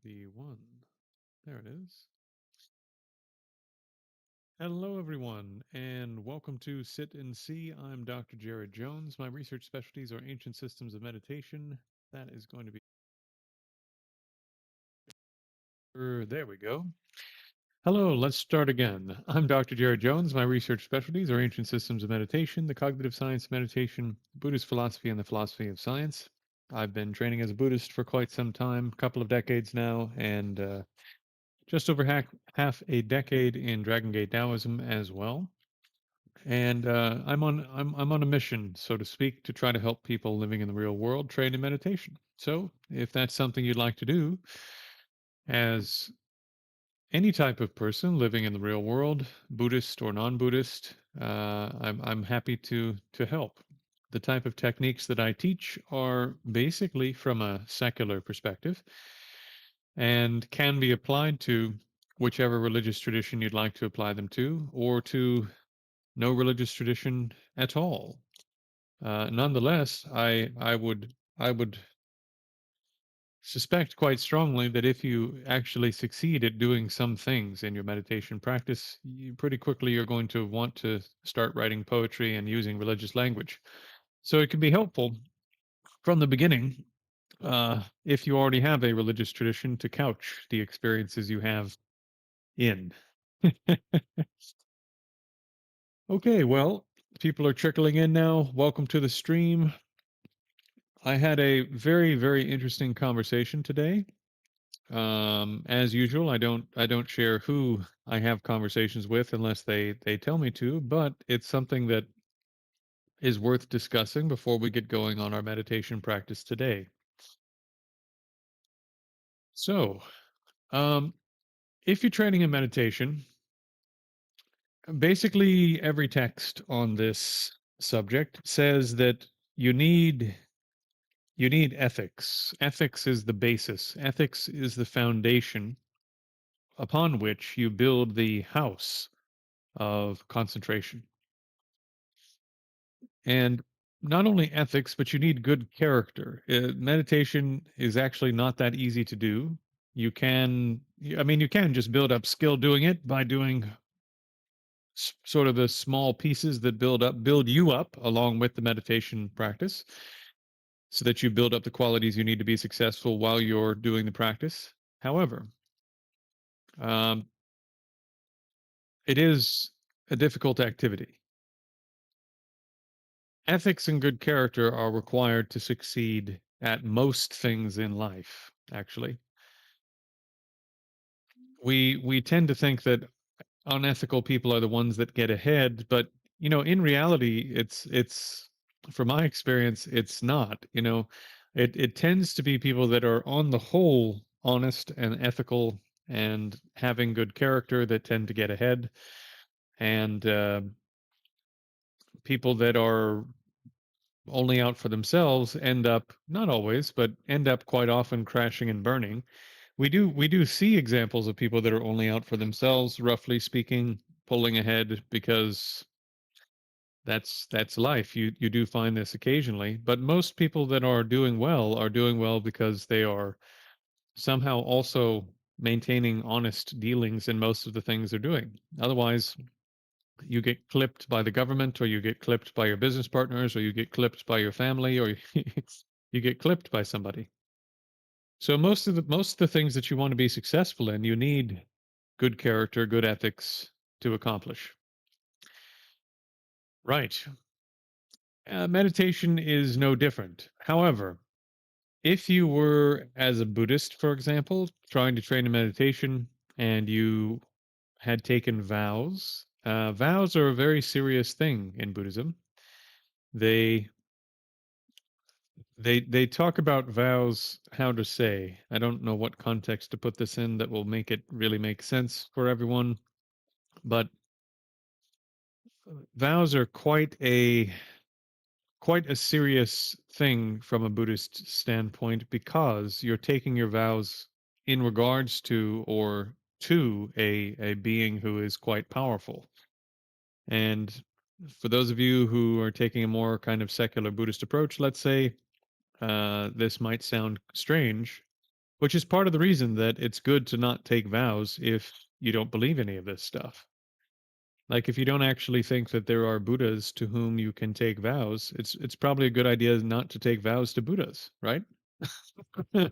be one. There it is. Hello, everyone, and welcome to Sit and See. I'm Dr. Jared Jones. My research specialties are ancient systems of meditation. That is going to be. There we go. Hello, let's start again. I'm Dr. Jared Jones. My research specialties are ancient systems of meditation, the cognitive science of meditation, Buddhist philosophy, and the philosophy of science. I've been training as a Buddhist for quite some time, a couple of decades now, and just over half a decade in Dragon Gate Taoism as well. And I'm on a mission, so to speak, to try to help people living in the real world train in meditation. So if that's something you'd like to do, as any type of person living in the real world, Buddhist or non-Buddhist, I'm happy to help. The type of techniques that I teach are basically from a secular perspective and can be applied to whichever religious tradition you'd like to apply them to, or to no religious tradition at all. Nonetheless, I would suspect quite strongly that if you actually succeed at doing some things in your meditation practice, you pretty quickly you're going to want to start writing poetry and using religious language. So it can be helpful from the beginning, if you already have a religious tradition, to couch the experiences you have in. Okay, well, people are trickling in now. Welcome to the stream. I had a very, very interesting conversation today. As usual, I don't share who I have conversations with unless they tell me to, but it's something that is worth discussing before we get going on our meditation practice today. So, um, if you're training in meditation, basically every text on this subject says that you need you need ethics. Ethics is the basis. Ethics is the foundation upon which you build the house of concentration. And not only ethics, but you need good character. Meditation is actually not that easy to do. I mean, you can just build up skill doing it by doing sort of the small pieces that build you up along with the meditation practice so that you build up the qualities you need to be successful while you're doing the practice. However, um, it is a difficult activity. Ethics and good character are required to succeed at most things in life, actually. We tend to think that unethical people are the ones that get ahead, but in reality, it's from my experience, it's not. It tends to be people that are on the whole honest and ethical and having good character that tend to get ahead, and people that are only out for themselves end up, not always, but end up quite often crashing and burning. We do see examples of people that are only out for themselves, roughly speaking, pulling ahead because that's life. You do find this occasionally, but most people that are doing well because they are somehow also maintaining honest dealings in most of the things they're doing. Otherwise, you get clipped by the government, or you get clipped by your business partners, or you get clipped by your family, or you get clipped by somebody. So most of the things that you want to be successful in, you need good character, good ethics to accomplish. Right. Meditation is no different. However, if you were, as a Buddhist, for example, trying to train in meditation and you had taken vows, vows are a very serious thing in Buddhism. They they talk about vows, how to say. I don't know what context to put this in that will make it really make sense for everyone, but vows are quite a serious thing from a Buddhist standpoint because you're taking your vows in regards to or to a being who is quite powerful. And for those of you who are taking a more kind of secular Buddhist approach, let's say, this might sound strange, which is part of the reason that it's good to not take vows if you don't believe any of this stuff. Like if you don't actually think that there are Buddhas to whom you can take vows, it's probably a good idea not to take vows to Buddhas, right? Because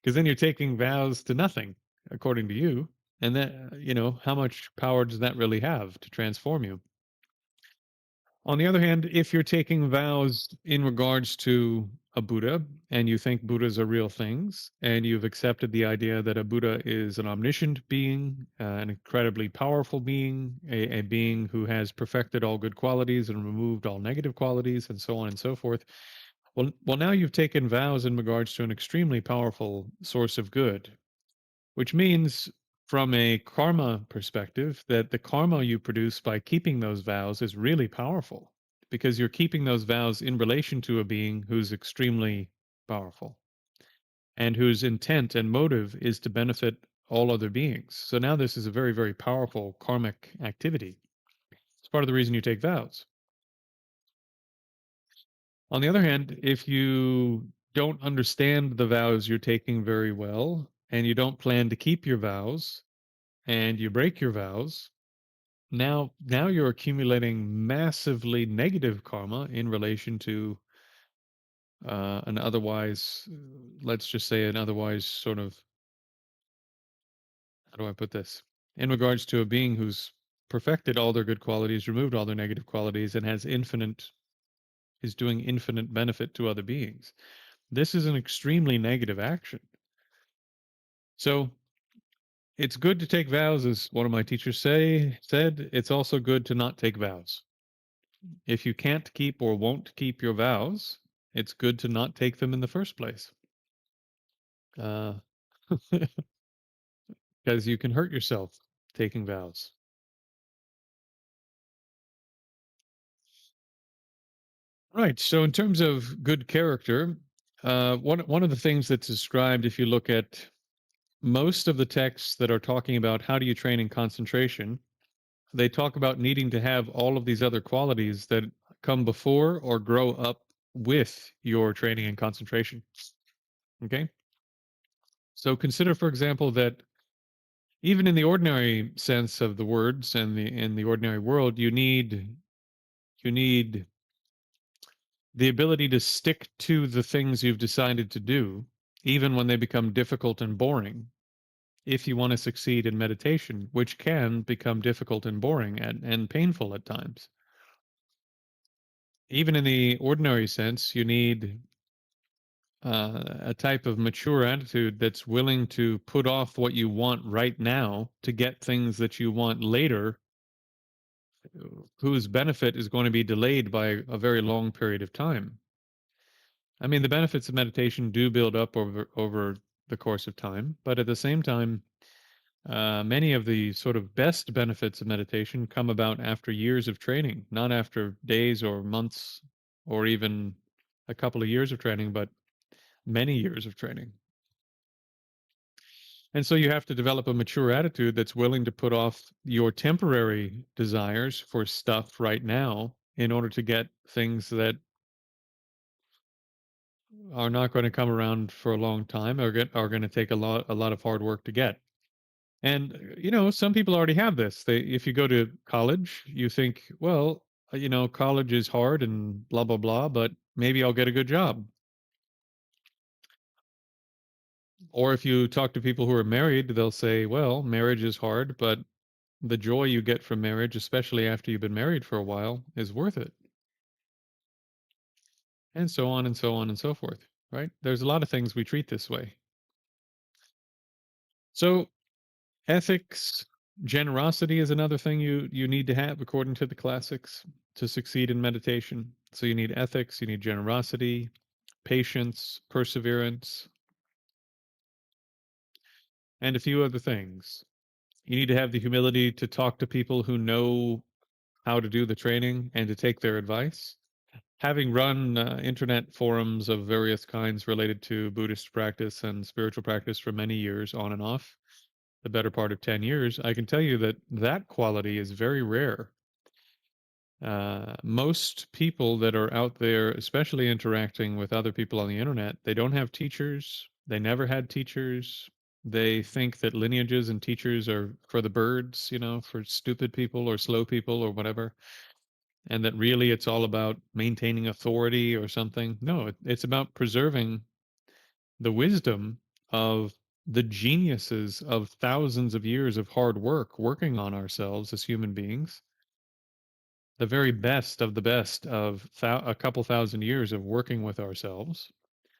then you're taking vows to nothing, according to you. And that, how much power does that really have to transform you? On the other hand, if you're taking vows in regards to a Buddha and you think Buddhas are real things and you've accepted the idea that a Buddha is an omniscient being, an incredibly powerful being, a being who has perfected all good qualities and removed all negative qualities, and so on and so forth. Well, now you've taken vows in regards to an extremely powerful source of good, which means from a karma perspective that the karma you produce by keeping those vows is really powerful because you're keeping those vows in relation to a being who's extremely powerful and whose intent and motive is to benefit all other beings. So now this is a very, very powerful karmic activity. It's part of the reason you take vows. On the other hand, if you don't understand the vows you're taking very well and you don't plan to keep your vows and you break your vows, now you're accumulating massively negative karma in relation to an otherwise, let's just say, an otherwise sort of, how do I put this? In regards to a being who's perfected all their good qualities, removed all their negative qualities, and is doing infinite benefit to other beings. This is an extremely negative action. So it's good to take vows, as one of my teachers said. It's also good to not take vows. If you can't keep or won't keep your vows, it's good to not take them in the first place. Because you can hurt yourself taking vows. Right. So, in terms of good character, one of the things that's described, if you look at most of the texts that are talking about how do you train in concentration, they talk about needing to have all of these other qualities that come before or grow up with your training and concentration. Okay. So consider, for example, that even in the ordinary sense of the words and in the ordinary world, you need the ability to stick to the things you've decided to do, even when they become difficult and boring, if you want to succeed in meditation, which can become difficult and boring and painful at times. Even in the ordinary sense, you need a type of mature attitude that's willing to put off what you want right now to get things that you want later, whose benefit is going to be delayed by a very long period of time. I mean, the benefits of meditation do build up over the course of time, but at the same time, many of the sort of best benefits of meditation come about after years of training, not after days or months or even a couple of years of training, but many years of training. And so you have to develop a mature attitude that's willing to put off your temporary desires for stuff right now in order to get things that are not going to come around for a long time or are going to take a lot of hard work to get. And some people already have this. If you go to college, you think, well, college is hard and blah blah blah, but maybe I'll get a good job. Or if you talk to people who are married, they'll say, well, marriage is hard, but the joy you get from marriage, especially after you've been married for a while, is worth it. And so on and so on and so forth, right? There's a lot of things we treat this way. So ethics, generosity is another thing you need to have according to the classics to succeed in meditation. So you need ethics, you need generosity, patience, perseverance, and a few other things. You need to have the humility to talk to people who know how to do the training and to take their advice. Having run internet forums of various kinds related to Buddhist practice and spiritual practice for many years, on and off, the better part of 10 years, I can tell you that that quality is very rare. Most people that are out there, especially interacting with other people on the internet, they don't have teachers. They never had teachers. They think that lineages and teachers are for the birds, for stupid people or slow people or whatever, and that really it's all about maintaining authority or something. No, it's about preserving the wisdom of the geniuses of thousands of years of hard work working on ourselves as human beings, the very best of the best of a couple thousand years of working with ourselves,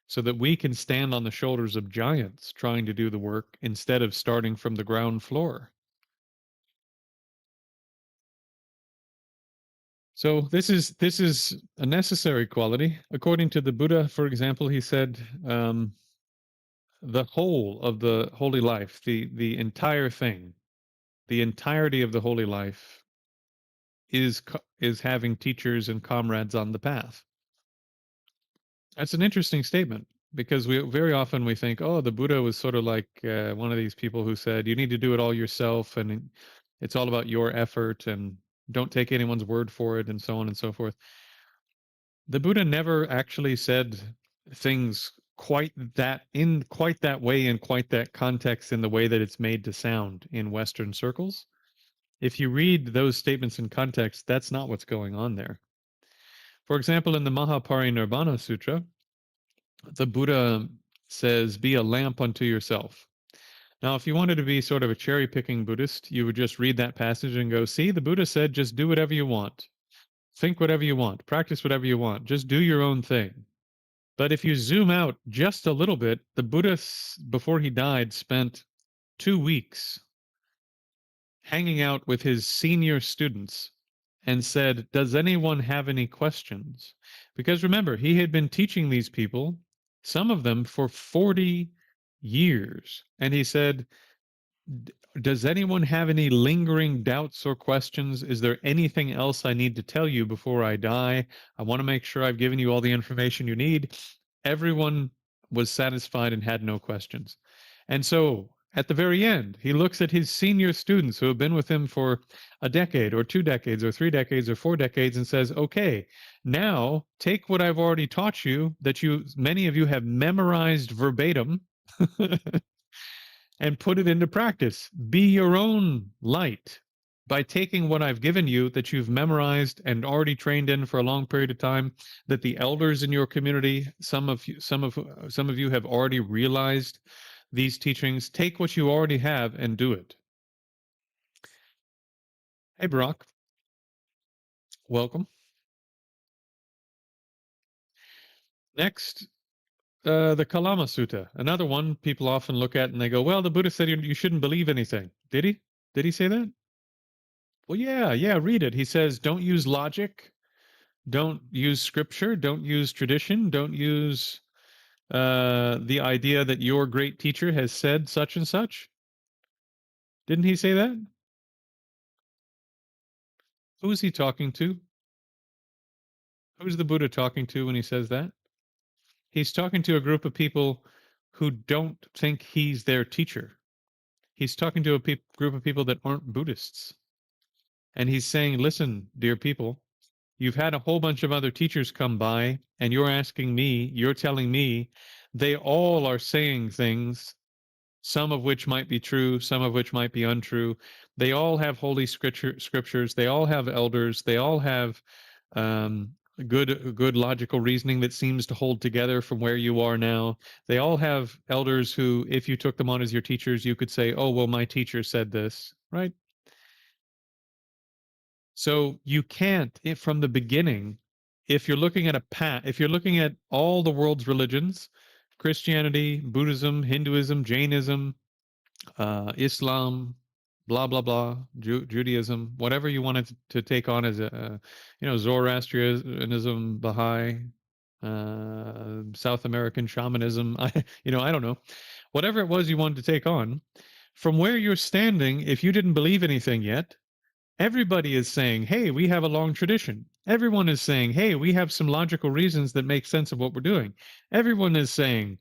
so that we can stand on the shoulders of giants trying to do the work instead of starting from the ground floor. So this is a necessary quality. According to the Buddha, for example, he said, the whole of the holy life, the entire thing, the entirety of the holy life is having teachers and comrades on the path. That's an interesting statement, because we very often we think, oh, the Buddha was sort of like one of these people who said you need to do it all yourself, and it's all about your effort, and don't take anyone's word for it, and so on and so forth. The Buddha never actually said things quite that way, in quite that context, in the way that it's made to sound in Western circles. If you read those statements in context, that's not what's going on there. For example, in the Mahaparinirvana Sutra, the Buddha says, be a lamp unto yourself. Now, if you wanted to be sort of a cherry picking Buddhist, you would just read that passage and go, see, the Buddha said, just do whatever you want, think whatever you want, practice whatever you want, just do your own thing. But if you zoom out just a little bit, the Buddha, before he died, spent 2 weeks hanging out with his senior students and said, does anyone have any questions? Because remember, he had been teaching these people, some of them for 40 years. And he said, does anyone have any lingering doubts or questions? Is there anything else I need to tell you before I die? I want to make sure I've given you all the information you need. Everyone was satisfied and had no questions. And so at the very end, he looks at his senior students who have been with him for a decade or 2 decades or 3 decades or 4 decades and says, okay, now take what I've already taught you, that many of you have memorized verbatim, and put it into practice. Be your own light by taking what I've given you, that you've memorized and already trained in for a long period of time, that the elders in your community, some of you have already realized these teachings. Take what you already have and do it. Hey, Brock. Welcome. Next, the Kalama Sutta, another one people often look at and they go, well, the Buddha said you shouldn't believe anything. Did he? Did he say that? Well, yeah, read it. He says, don't use logic, don't use scripture, don't use tradition, don't use the idea that your great teacher has said such and such. Didn't he say that? Who is he talking to? Who's the Buddha talking to when he says that? He's talking to a group of people who don't think he's their teacher. He's talking to a group of people that aren't Buddhists. And he's saying, listen, dear people, you've had a whole bunch of other teachers come by, and you're telling me they all are saying things, some of which might be true, some of which might be untrue. They all have holy scriptures. They all have elders. They all have good logical reasoning that seems to hold together from where you are now. They all have elders who, if you took them on as your teachers, you could say, oh, well, my teacher said this, right? So you can't, from the beginning, if you're looking at if you're looking at all the world's religions, Christianity, Buddhism, Hinduism, Jainism, Islam, blah blah blah, Judaism, whatever you wanted to take on as Zoroastrianism, Baha'i, South American shamanism, I don't know, whatever it was you wanted to take on, from where you're standing, if you didn't believe anything yet, everybody is saying, hey, we have a long tradition. Everyone is saying, hey, we have some logical reasons that make sense of what we're doing. Everyone is saying,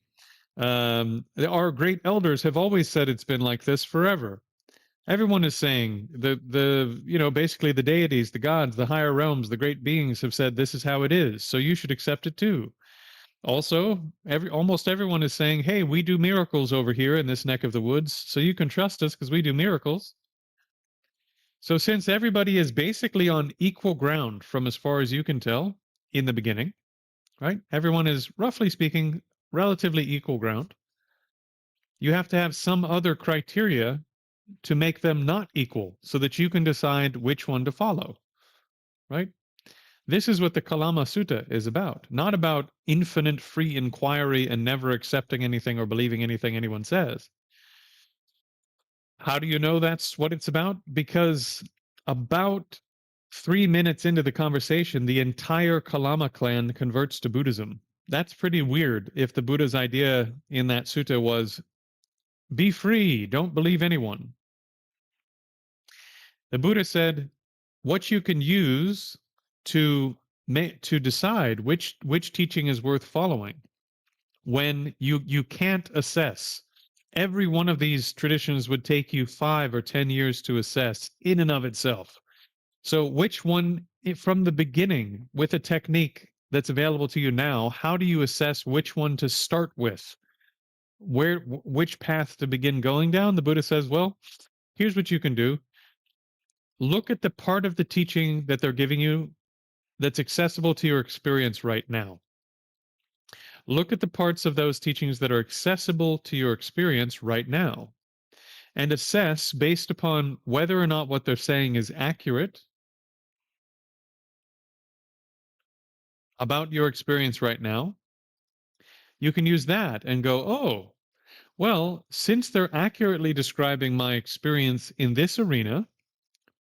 our great elders have always said it's been like this forever. Everyone is saying basically the deities, the gods, the higher realms, the great beings have said this is how it is, so you should accept it too. Also, almost everyone is saying, hey, we do miracles over here in this neck of the woods, so you can trust us because we do miracles. So since everybody is basically on equal ground from as far as you can tell in the beginning, right? Everyone is, roughly speaking, relatively equal ground. You have to have some other criteria to make them not equal so that you can decide which one to follow, right? This is what the Kalama Sutta is about, not about infinite free inquiry and never accepting anything or believing anything anyone says. How do you know that's what it's about? Because about 3 minutes into the conversation, the entire Kalama clan converts to Buddhism. That's pretty weird if the Buddha's idea in that sutta was be free, don't believe anyone. The Buddha said what you can use to to decide which teaching is worth following when you can't assess. Every one of these traditions would take you 5 or 10 years to assess in and of itself. So which one from the beginning with a technique that's available to you now, how do you assess which one to start with? Which path to begin going down? The Buddha says, well, here's what you can do. Look at the part of the teaching that they're giving you that's accessible to your experience right now. Look at the parts of those teachings that are accessible to your experience right now and assess based upon whether or not what they're saying is accurate about your experience right now. You can use that and go, oh, well, since they're accurately describing my experience in this arena,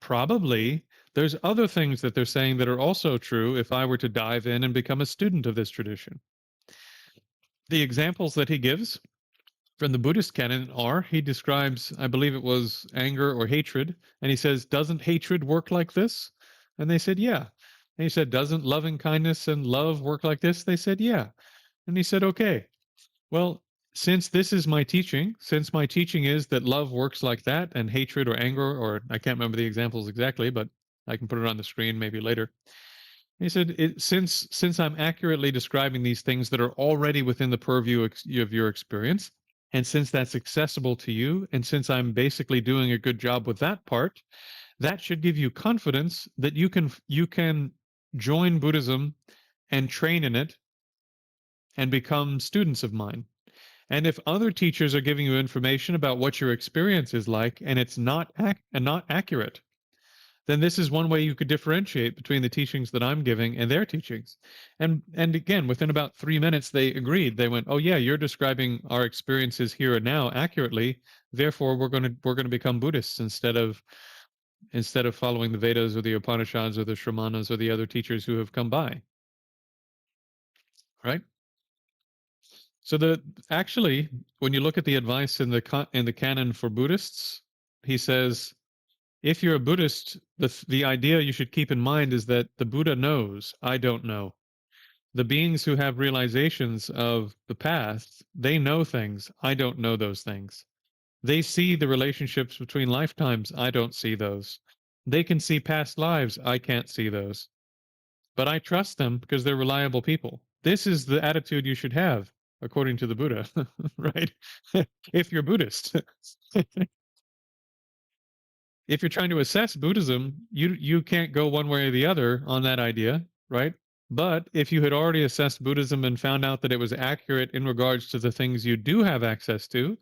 probably there's other things that they're saying that are also true if I were to dive in and become a student of this tradition. The examples that he gives from the Buddhist canon are he describes, I believe it was anger or hatred, and he says, doesn't hatred work like this? And they said, yeah. And he said, doesn't loving kindness and love work like this? They said, yeah. And he said, okay, well, since this is my teaching, since my teaching is that love works like that and hatred or anger, or I can't remember the examples exactly, but I can put it on the screen maybe later. He said, since I'm accurately describing these things that are already within the purview of your experience, and since that's accessible to you, and since I'm basically doing a good job with that part, that should give you confidence that you can join Buddhism and train in it and become students of mine. And if other teachers are giving you information about what your experience is like and it's not accurate, then this is one way you could differentiate between the teachings that I'm giving and their teachings. And again, within about 3 minutes, they agreed. They went, "Oh yeah, you're describing our experiences here and now accurately. Therefore, we're gonna become Buddhists instead of following the Vedas or the Upanishads or the Shramanas or the other teachers who have come by." Right. So actually, when you look at the advice in the canon for Buddhists, he says if you're a Buddhist, the idea you should keep in mind is that the Buddha knows, I don't know. The beings who have realizations of the past, they know things, I don't know those things. They see the relationships between lifetimes, I don't see those. They can see past lives, I can't see those. But I trust them because they're reliable people. This is the attitude you should have, according to the Buddha, right? If you're Buddhist. If you're trying to assess Buddhism, you can't go one way or the other on that idea, right? But if you had already assessed Buddhism and found out that it was accurate in regards to the things you do have access to,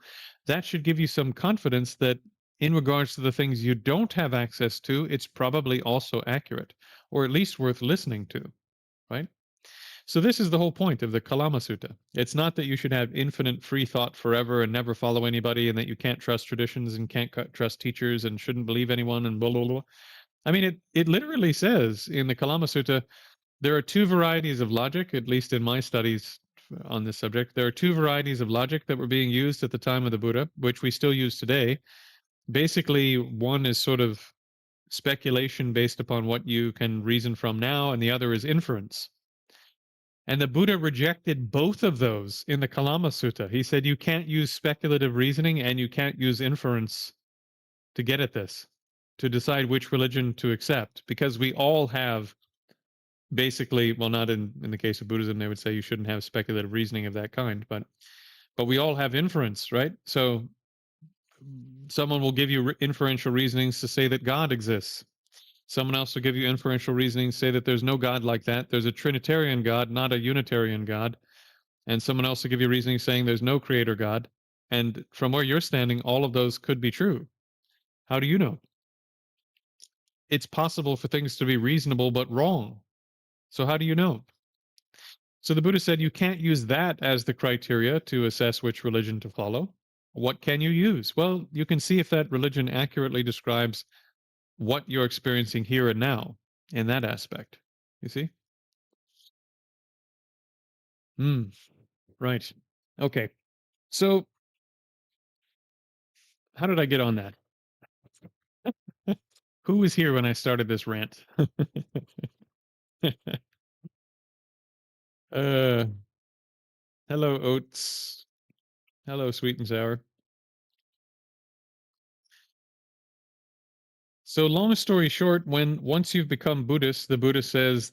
that should give you some confidence that in regards to the things you don't have access to, it's probably also accurate, or at least worth listening to, right? So this is the whole point of the Kalama Sutta. It's not that you should have infinite free thought forever and never follow anybody, and that you can't trust traditions and can't trust teachers and shouldn't believe anyone and blah blah blah. I mean, it literally says in the Kalama Sutta there are two varieties of logic, at least in my studies on this subject. There are two varieties of logic that were being used at the time of the Buddha, which we still use today. Basically, one is sort of speculation based upon what you can reason from now, and the other is inference. And the Buddha rejected both of those in the Kalama Sutta. He said you can't use speculative reasoning and you can't use inference to get at this, to decide which religion to accept, because we all have basically, well, not in the case of Buddhism, they would say you shouldn't have speculative reasoning of that kind, but we all have inference, right? So someone will give you inferential reasonings to say that God exists. Someone else will give you inferential reasoning, say that there's no God like that. There's a Trinitarian God, not a Unitarian God. And someone else will give you reasoning saying there's no creator God. And from where you're standing, all of those could be true. How do you know? It's possible for things to be reasonable but wrong. So how do you know? So the Buddha said you can't use that as the criteria to assess which religion to follow. What can you use? Well, you can see if that religion accurately describes what you're experiencing here and now in that aspect. You see? Hmm. Right. Okay. So how did I get on that? Who was here when I started this rant? uh, hello, oats. Hello, sweet and sour. So, long story short, when once you've become Buddhist, the Buddha says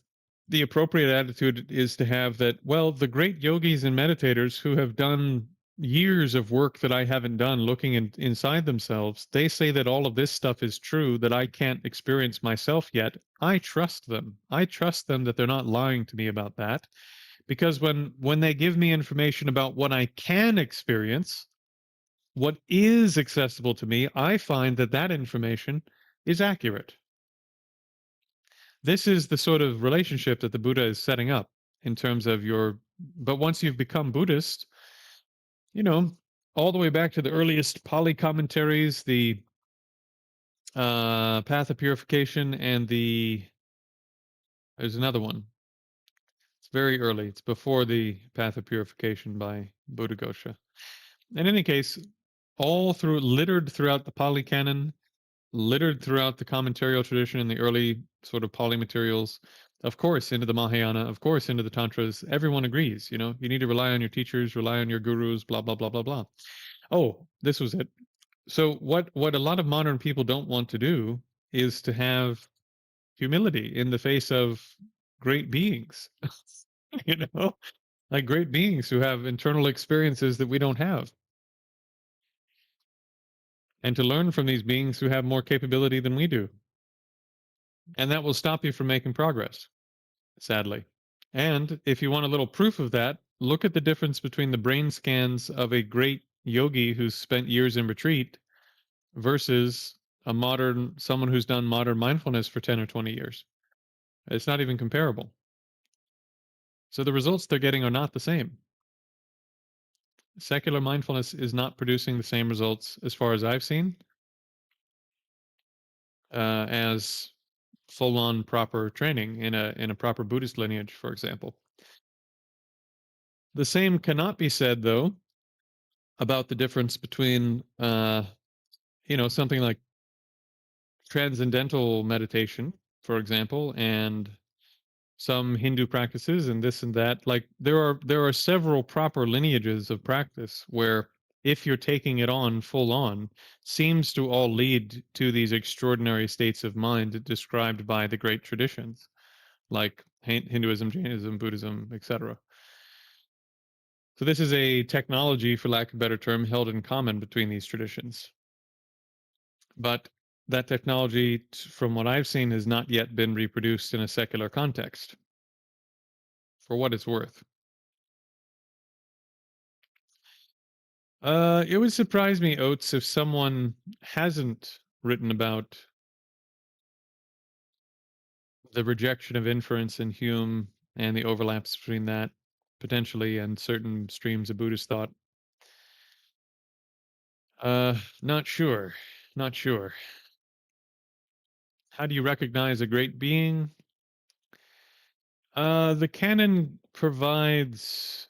the appropriate attitude is to have that, well, the great yogis and meditators who have done years of work that I haven't done looking inside themselves, they say that all of this stuff is true that I can't experience myself yet. I trust them. I trust them that they're not lying to me about that because when they give me information about what I can experience, what is accessible to me, I find that that information is accurate. This is the sort of relationship that the Buddha is setting up in terms of your. But once you've become Buddhist, you know, all the way back to the earliest Pali commentaries, the Path of Purification, and there's another one. It's very early. It's before the Path of Purification by Buddhaghosa. In any case, all through littered throughout the Pali Canon, littered throughout the commentarial tradition in the early sort of Pali materials, of course, into the Mahayana, of course, into the Tantras. Everyone agrees, you need to rely on your teachers, rely on your gurus, blah, blah, blah, blah, blah. Oh, this was it. So what a lot of modern people don't want to do is to have humility in the face of great beings, you know, like great beings who have internal experiences that we don't have, and to learn from these beings who have more capability than we do. And that will stop you from making progress, sadly. And if you want a little proof of that, look at the difference between the brain scans of a great yogi who's spent years in retreat versus someone who's done modern mindfulness for 10 or 20 years. It's not even comparable. So the results they're getting are not the same. Secular mindfulness is not producing the same results, as far as I've seen, as full-on proper training in a proper Buddhist lineage, for example. The same cannot be said, though, about the difference between something like transcendental meditation, for example, and some Hindu practices and this and that. Like there are several proper lineages of practice where if you're taking it on full on, seems to all lead to these extraordinary states of mind described by the great traditions, like Hinduism, Jainism, Buddhism, etc. So this is a technology, for lack of a better term, held in common between these traditions. But that technology, from what I've seen, has not yet been reproduced in a secular context, for what it's worth. It would surprise me, Oates, if someone hasn't written about the rejection of inference in Hume and the overlaps between that, potentially, and certain streams of Buddhist thought. Not sure. Not sure. How do you recognize a great being? The canon provides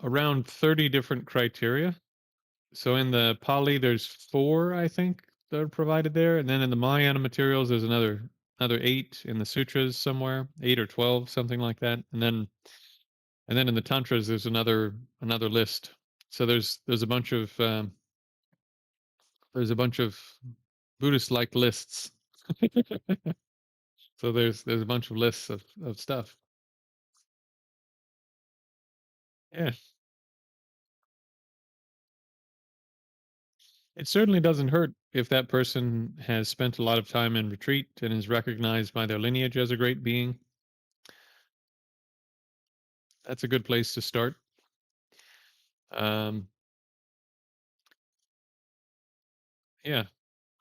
around 30 different criteria. So in the Pali, there's four, I think, that are provided there, and then in the Mahayana materials, there's another eight in the sutras somewhere, 8 or 12, something like that, and then in the tantras, there's another list. So there's a bunch of Buddhists like lists. So there's a bunch of lists of stuff. Yeah. It certainly doesn't hurt if that person has spent a lot of time in retreat and is recognized by their lineage as a great being. That's a good place to start. Um, yeah.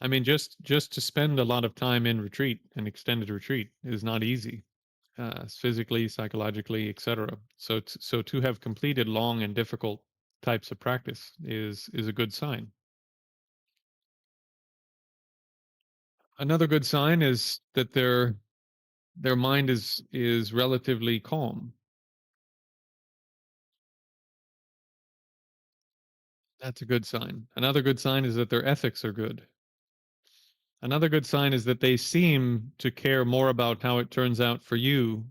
I mean, just to spend a lot of time in retreat, an extended retreat, is not easy, physically, psychologically, etc. So to have completed long and difficult types of practice is a good sign. Another good sign is that their mind is relatively calm. That's a good sign. Another good sign is that their ethics are good. Another good sign is that they seem to care more about how it turns out for you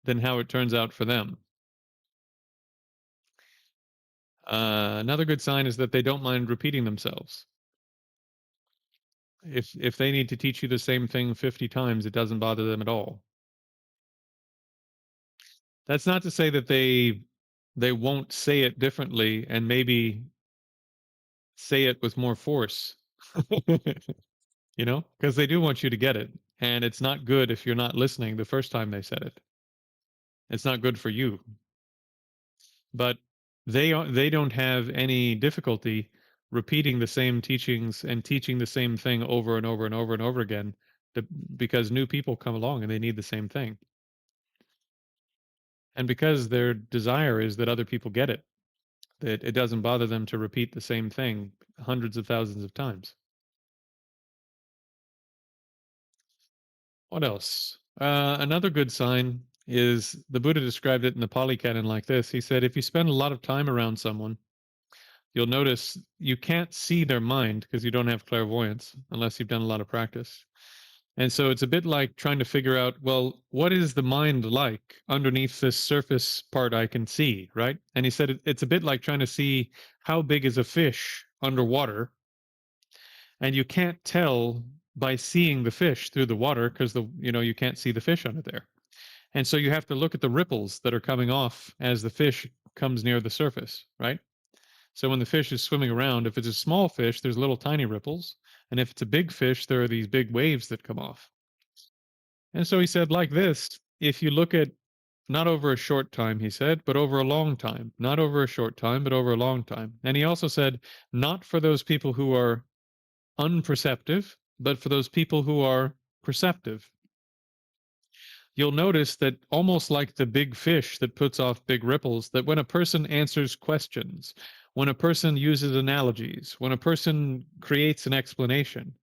than how it turns out for them. Another good sign is that they don't mind repeating themselves. If they need to teach you the same thing 50 times, it doesn't bother them at all. That's not to say that they won't say it differently and maybe say it with more force. Because they do want you to get it. And it's not good if you're not listening the first time they said it. It's not good for you. But they don't have any difficulty repeating the same teachings and teaching the same thing over and over and over and over again because new people come along and they need the same thing. And because their desire is that other people get it, that it doesn't bother them to repeat the same thing hundreds of thousands of times. What else? Another good sign is the Buddha described it in the Pali Canon like this. He said, if you spend a lot of time around someone, you'll notice you can't see their mind because you don't have clairvoyance unless you've done a lot of practice. And so it's a bit like trying to figure out, well, what is the mind like underneath this surface part I can see, right? And he said it's a bit like trying to see how big is a fish underwater, and you can't tell by seeing the fish through the water because you can't see the fish under there. And so you have to look at the ripples that are coming off as the fish comes near the surface, right? So when the fish is swimming around, if it's a small fish, there's little tiny ripples. And if it's a big fish, there are these big waves that come off. And so he said, like this, if you look at not over a short time, he said, but over a long time, not over a short time, but over a long time. And he also said, not for those people who are unperceptive, but for those people who are perceptive. You'll notice that almost like the big fish that puts off big ripples, that when a person answers questions, when a person uses analogies, when a person creates an explanation,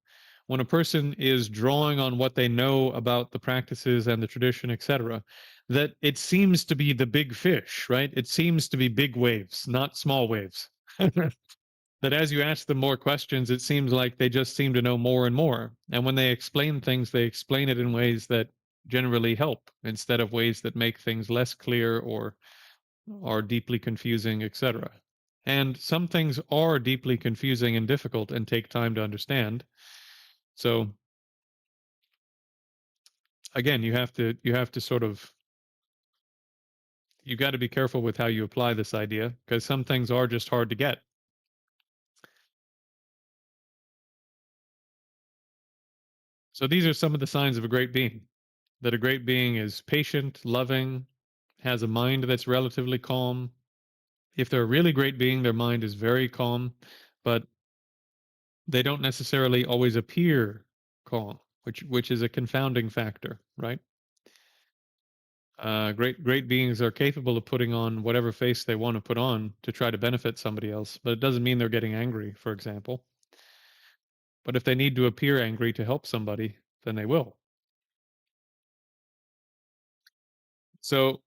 when a person is drawing on what they know about the practices and the tradition, etc., that it seems to be the big fish, right? It seems to be big waves, not small waves. That as you ask them more questions, it seems like they just seem to know more and more. And when they explain things, they explain it in ways that generally help instead of ways that make things less clear or are deeply confusing, etc. And some things are deeply confusing and difficult and take time to understand. So again, you have to sort of you got to be careful with how you apply this idea because some things are just hard to get. So these are some of the signs of a great being. That a great being is patient, loving, has a mind that's relatively calm. If they're a really great being, their mind is very calm, but they don't necessarily always appear calm, which is a confounding factor, right? Great beings are capable of putting on whatever face they want to put on to try to benefit somebody else, but it doesn't mean they're getting angry, for example. But if they need to appear angry to help somebody, then they will. So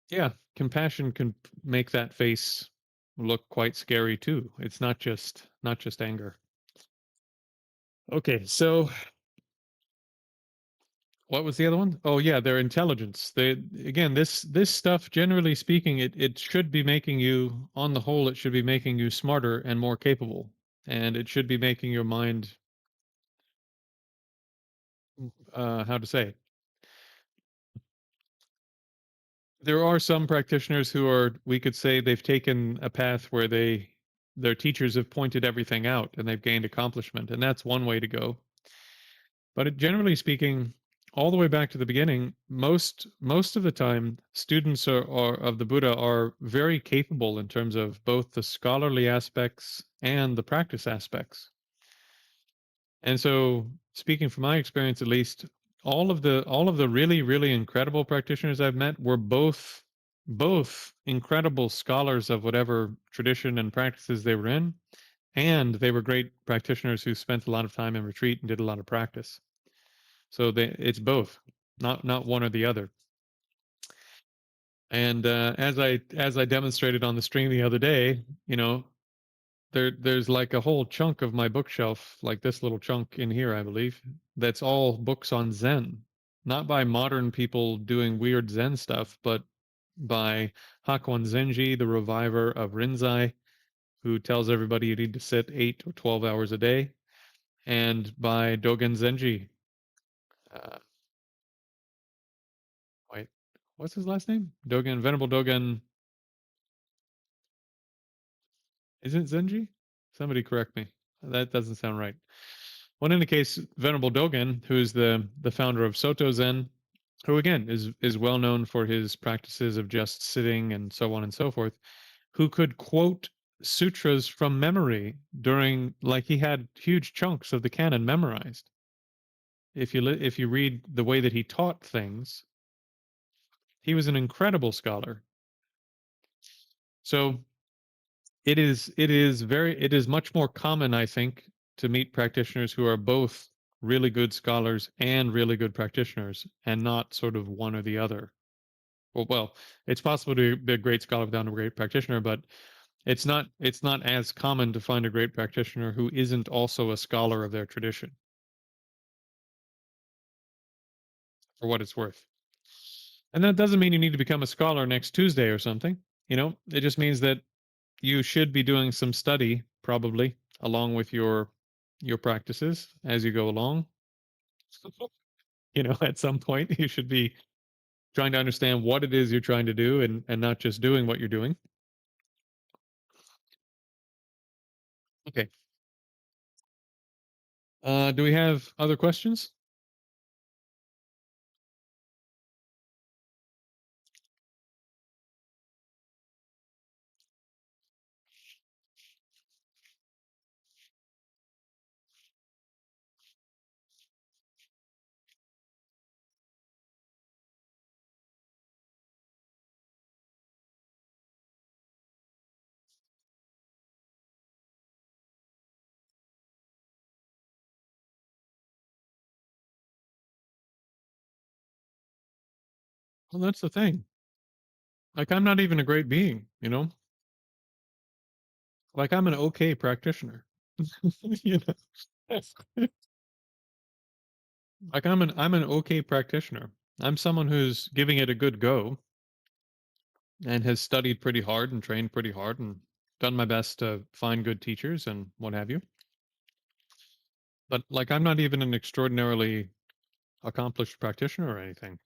yeah, compassion can make that face look quite scary too. It's not just anger. Okay, so what was the other one? Oh yeah, their intelligence. They again, this stuff, generally speaking, it should be making you, on the whole, it should be making you smarter and more capable. and it should be making your mind, how to say, there are some practitioners who are, we could say, they've taken a path where their teachers have pointed everything out and they've gained accomplishment, and that's one way to go. But generally speaking, all the way back to the beginning, most of the time, students are of the Buddha are very capable in terms of both the scholarly aspects and the practice aspects. And so, speaking from my experience, at least, all of the really incredible practitioners I've met were both incredible scholars of whatever tradition and practices they were in, and they were great practitioners who spent a lot of time in retreat and did a lot of practice. So it's both, not one or the other. And as I demonstrated on the stream the other day, there's like a whole chunk of my bookshelf, like this little chunk in here, I believe, that's all books on Zen, not by modern people doing weird Zen stuff, but by Hakuan Zenji, the reviver of Rinzai, who tells everybody you need to sit 8 or 12 hours a day, and by Dogen Zenji. Uh, wait, what's his last name? Dogen, Venerable Dogen. Is it Zenji? Somebody correct me. That doesn't sound right. Well, in any case, Venerable Dogen, who is the founder of Soto Zen, who again is well known for his practices of just sitting and so on and so forth, who could quote sutras from memory during, like, he had huge chunks of the canon memorized. If you read the way that he taught things, he was an incredible scholar. So it is much more common, I think, to meet practitioners who are both really good scholars and really good practitioners, and not sort of one or the other. Well, it's possible to be a great scholar without a great practitioner, but it's not as common to find a great practitioner who isn't also a scholar of their tradition, for what it's worth. And that doesn't mean you need to become a scholar next Tuesday or something. It just means that you should be doing some study, probably, along with your practices as you go along. At some point you should be trying to understand what it is you're trying to do, and not just doing what you're doing. Okay. Do we have other questions? Well, that's the thing. Like, I'm not even a great being. Like, I'm an okay practitioner. you know like, I'm an okay practitioner. I'm someone who's giving it a good go and has studied pretty hard and trained pretty hard and done my best to find good teachers and what have you. But, like, I'm not even an extraordinarily accomplished practitioner or anything.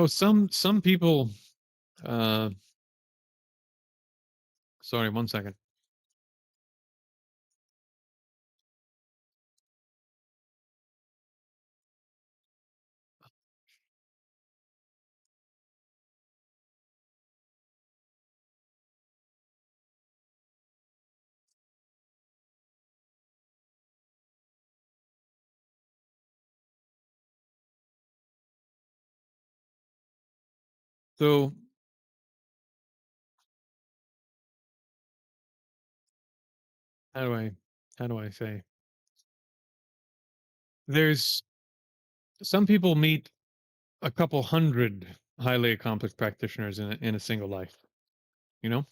Some people. Uh, Sorry, 1 second. So how do I how do I say? There's some people meet a couple hundred highly accomplished practitioners in a single life. You know,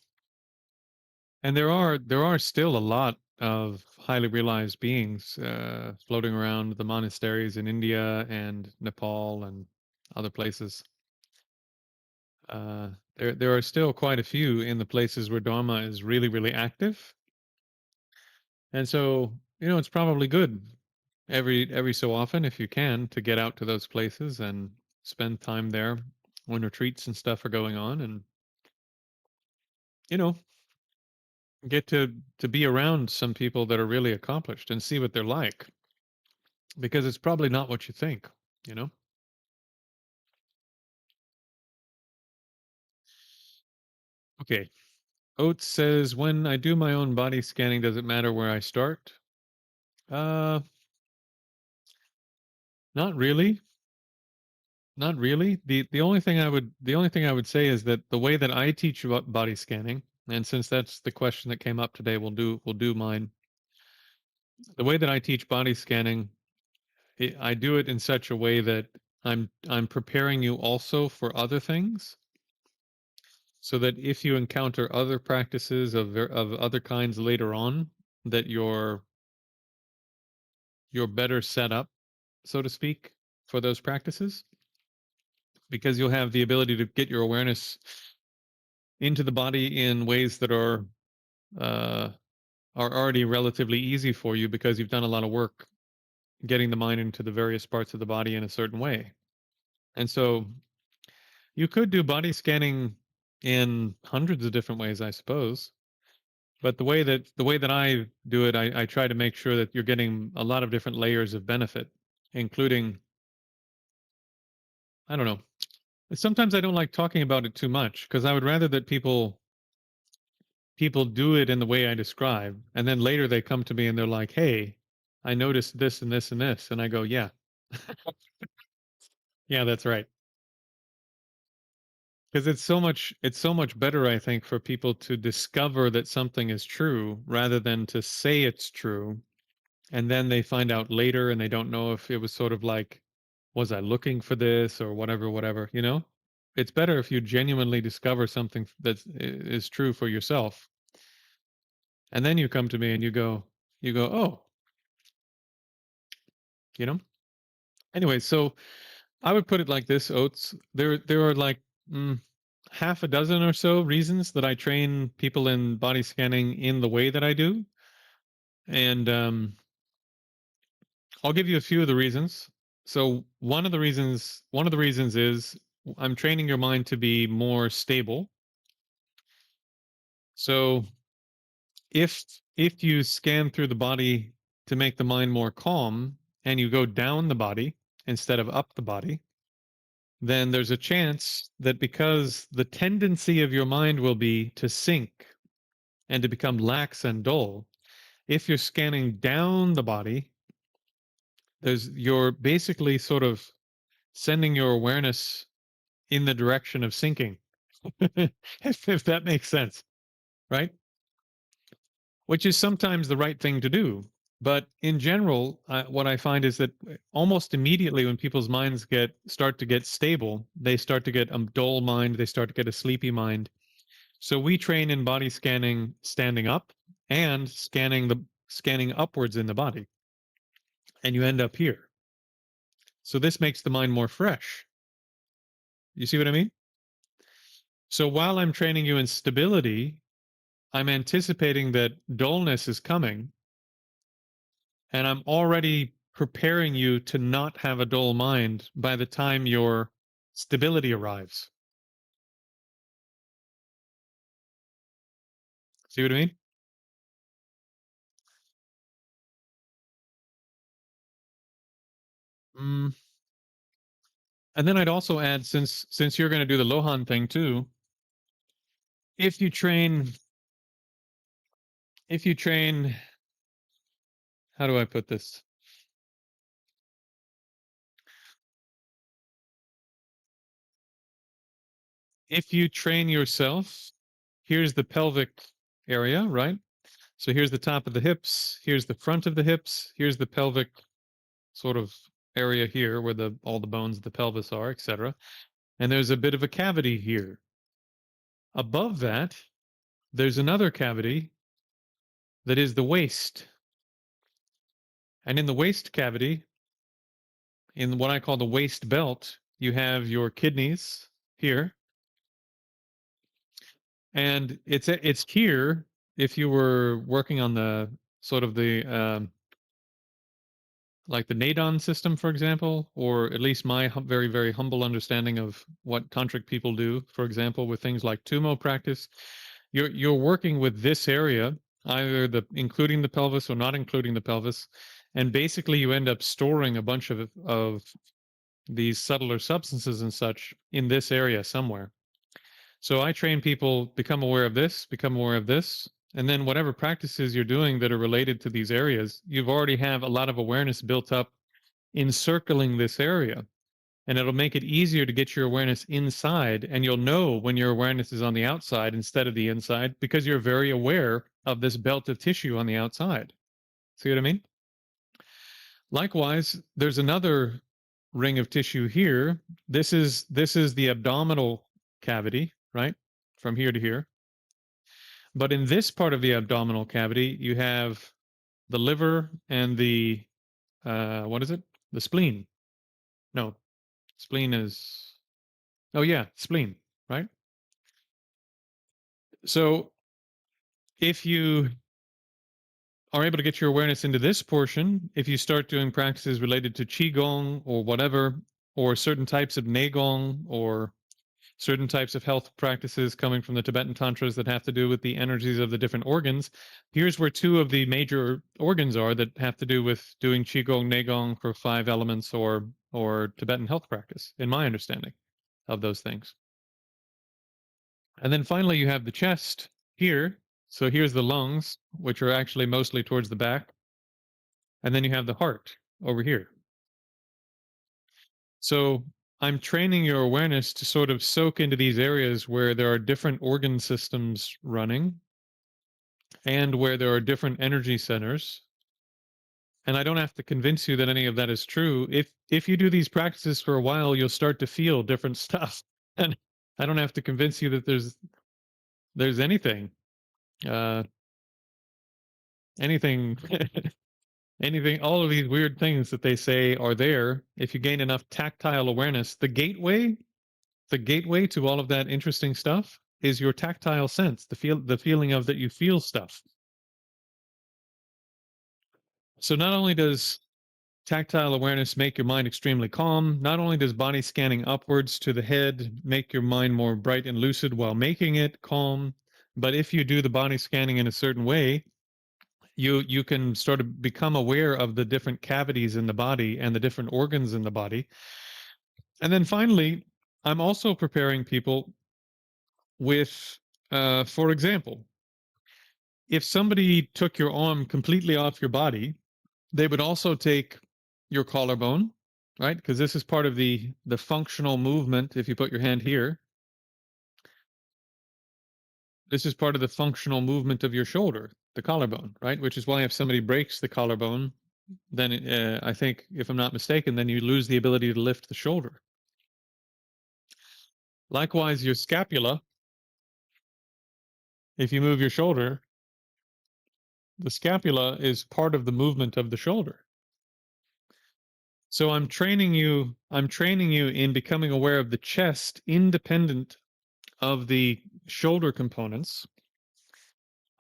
And there are still a lot of highly realized beings floating around the monasteries in India and Nepal and other places. There are still quite a few in the places where Dharma is really, really active. And so, it's probably good every so often, if you can, to get out to those places and spend time there when retreats and stuff are going on, and you know get to be around some people that are really accomplished and see what they're like, because it's probably not what you think. you know okay. Oates says, when I do my own body scanning, does it matter where I start? uh Not really. Not really. The only thing I would say is that the way that I teach about body scanning, and since that's the question that came up today, we'll do mine. The way that I teach body scanning, I do it in such a way that I'm preparing you also for other things, so that if you encounter other practices of other kinds later on, that you're better set up, so to speak, for those practices, because you'll have the ability to get your awareness into the body in ways that uh, are already relatively easy for you, because you've done a lot of work getting the mind into the various parts of the body in a certain way. And so you could do body scanning in hundreds of different ways, I suppose. But the way that I do it, I try to make sure that you're getting a lot of different layers of benefit, including, I don't know. Sometimes I don't like talking about it too much, because I would rather that people do it in the way I describe, and then later they come to me and they're like, "Hey, I noticed this and this and this," and I go, "Yeah, yeah, that's right." Because it's so much better, I think, for people to discover that something is true rather than to say it's true, and then they find out later and they don't know if it was sort of like, was I looking for this or whatever, whatever. It's better if you genuinely discover something that is true for yourself, and then you come to me and you go, oh, you know. Anyway, so I would put it like this, Oates. There are like, mm, half a dozen or so reasons that I train people in body scanning in the way that I do, and I'll give you a few of the reasons. So one of the reasons is I'm training your mind to be more stable. So if you scan through the body to make the mind more calm, and you go down the body instead of up the body, then there's a chance that, because the tendency of your mind will be to sink and to become lax and dull, if you're scanning down the body, you're basically sort of sending your awareness in the direction of sinking, if that makes sense, right? Which is sometimes the right thing to do. But in general, what I find is that almost immediately when people's minds start to get stable, they start to get a dull mind, they start to get a sleepy mind. So we train in body scanning standing up and scanning upwards in the body, and you end up here. So this makes the mind more fresh. You see what I mean? So while I'm training you in stability, I'm anticipating that dullness is coming, and I'm already preparing you to not have a dull mind by the time your stability arrives. See what I mean? Mm. And then I'd also add, since you're going to do the Lohan thing too, if you train if you train how do I put this? If you train yourself, here's the pelvic area, right? So here's the top of the hips, here's the front of the hips, here's the pelvic sort of area here where the all the bones of the pelvis are, etc. And there's a bit of a cavity here. Above that, there's another cavity that is the waist. And in the waist cavity, in what I call the waist belt, you have your kidneys here. And it's here if you were working on the sort of the like the Nadon system, for example, or at least my very, very humble understanding of what tantric people do, for example, with things like Tumo practice, you're working with this area, either the including the pelvis or not including the pelvis, and basically you end up storing a bunch of these subtler substances and such in this area somewhere. So I train people become aware of this, become aware of this, and then whatever practices you're doing that are related to these areas, you've already have a lot of awareness built up encircling this area. And it'll make it easier to get your awareness inside, and you'll know when your awareness is on the outside instead of the inside because you're very aware of this belt of tissue on the outside. See what I mean? Likewise, there's another ring of tissue here. This is the abdominal cavity, right? From here to here. But in this part of the abdominal cavity, you have the liver and the what is it? The spleen. No, spleen is oh yeah, spleen, right? So if you are able to get your awareness into this portion, if you start doing practices related to qigong or whatever, or certain types of neigong or certain types of health practices coming from the Tibetan tantras that have to do with the energies of the different organs. Here's where two of the major organs are that have to do with doing qigong, neigong for 5 elements or Tibetan health practice, in my understanding of those things. And then finally, you have the chest here. So here's the lungs, which are actually mostly towards the back. And then you have the heart over here. So I'm training your awareness to sort of soak into these areas where there are different organ systems running and where there are different energy centers. And I don't have to convince you that any of that is true. If you do these practices for a while, you'll start to feel different stuff. And I don't have to convince you that there's anything uh anything anything all of these weird things that they say are there if you gain enough tactile awareness. The gateway to all of that interesting stuff is your tactile sense, the feeling of that you feel stuff. So not only does tactile awareness make your mind extremely calm, not only does body scanning upwards to the head make your mind more bright and lucid while making it calm, but if you do the body scanning in a certain way, you can sort of become aware of the different cavities in the body and the different organs in the body. And then finally, I'm also preparing people with for example, if somebody took your arm completely off your body, they would also take your collarbone, right? Because this is part of the functional movement. If you put your hand here, this is part of the functional movement of your shoulder, the collarbone, right? Which is why if somebody breaks the collarbone, then I think, if I'm not mistaken, then you lose the ability to lift the shoulder. Likewise, your scapula, if you move your shoulder, the scapula is part of the movement of the shoulder. So I'm training you in becoming aware of the chest independent of the shoulder components.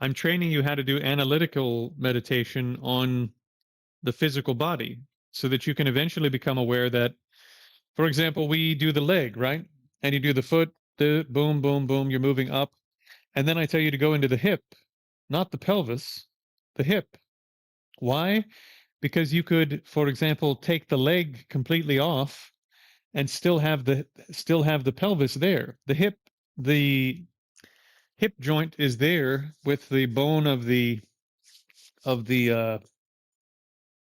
I'm training you how to do analytical meditation on the physical body so that you can eventually become aware that, for example, we do the leg, right? And you do the foot, the boom, boom, boom, you're moving up. And then I tell you to go into the hip, not the pelvis, the hip. Why? Because you could, for example, take the leg completely off and still have the pelvis there. The hip joint is there with the bone of the of the uh,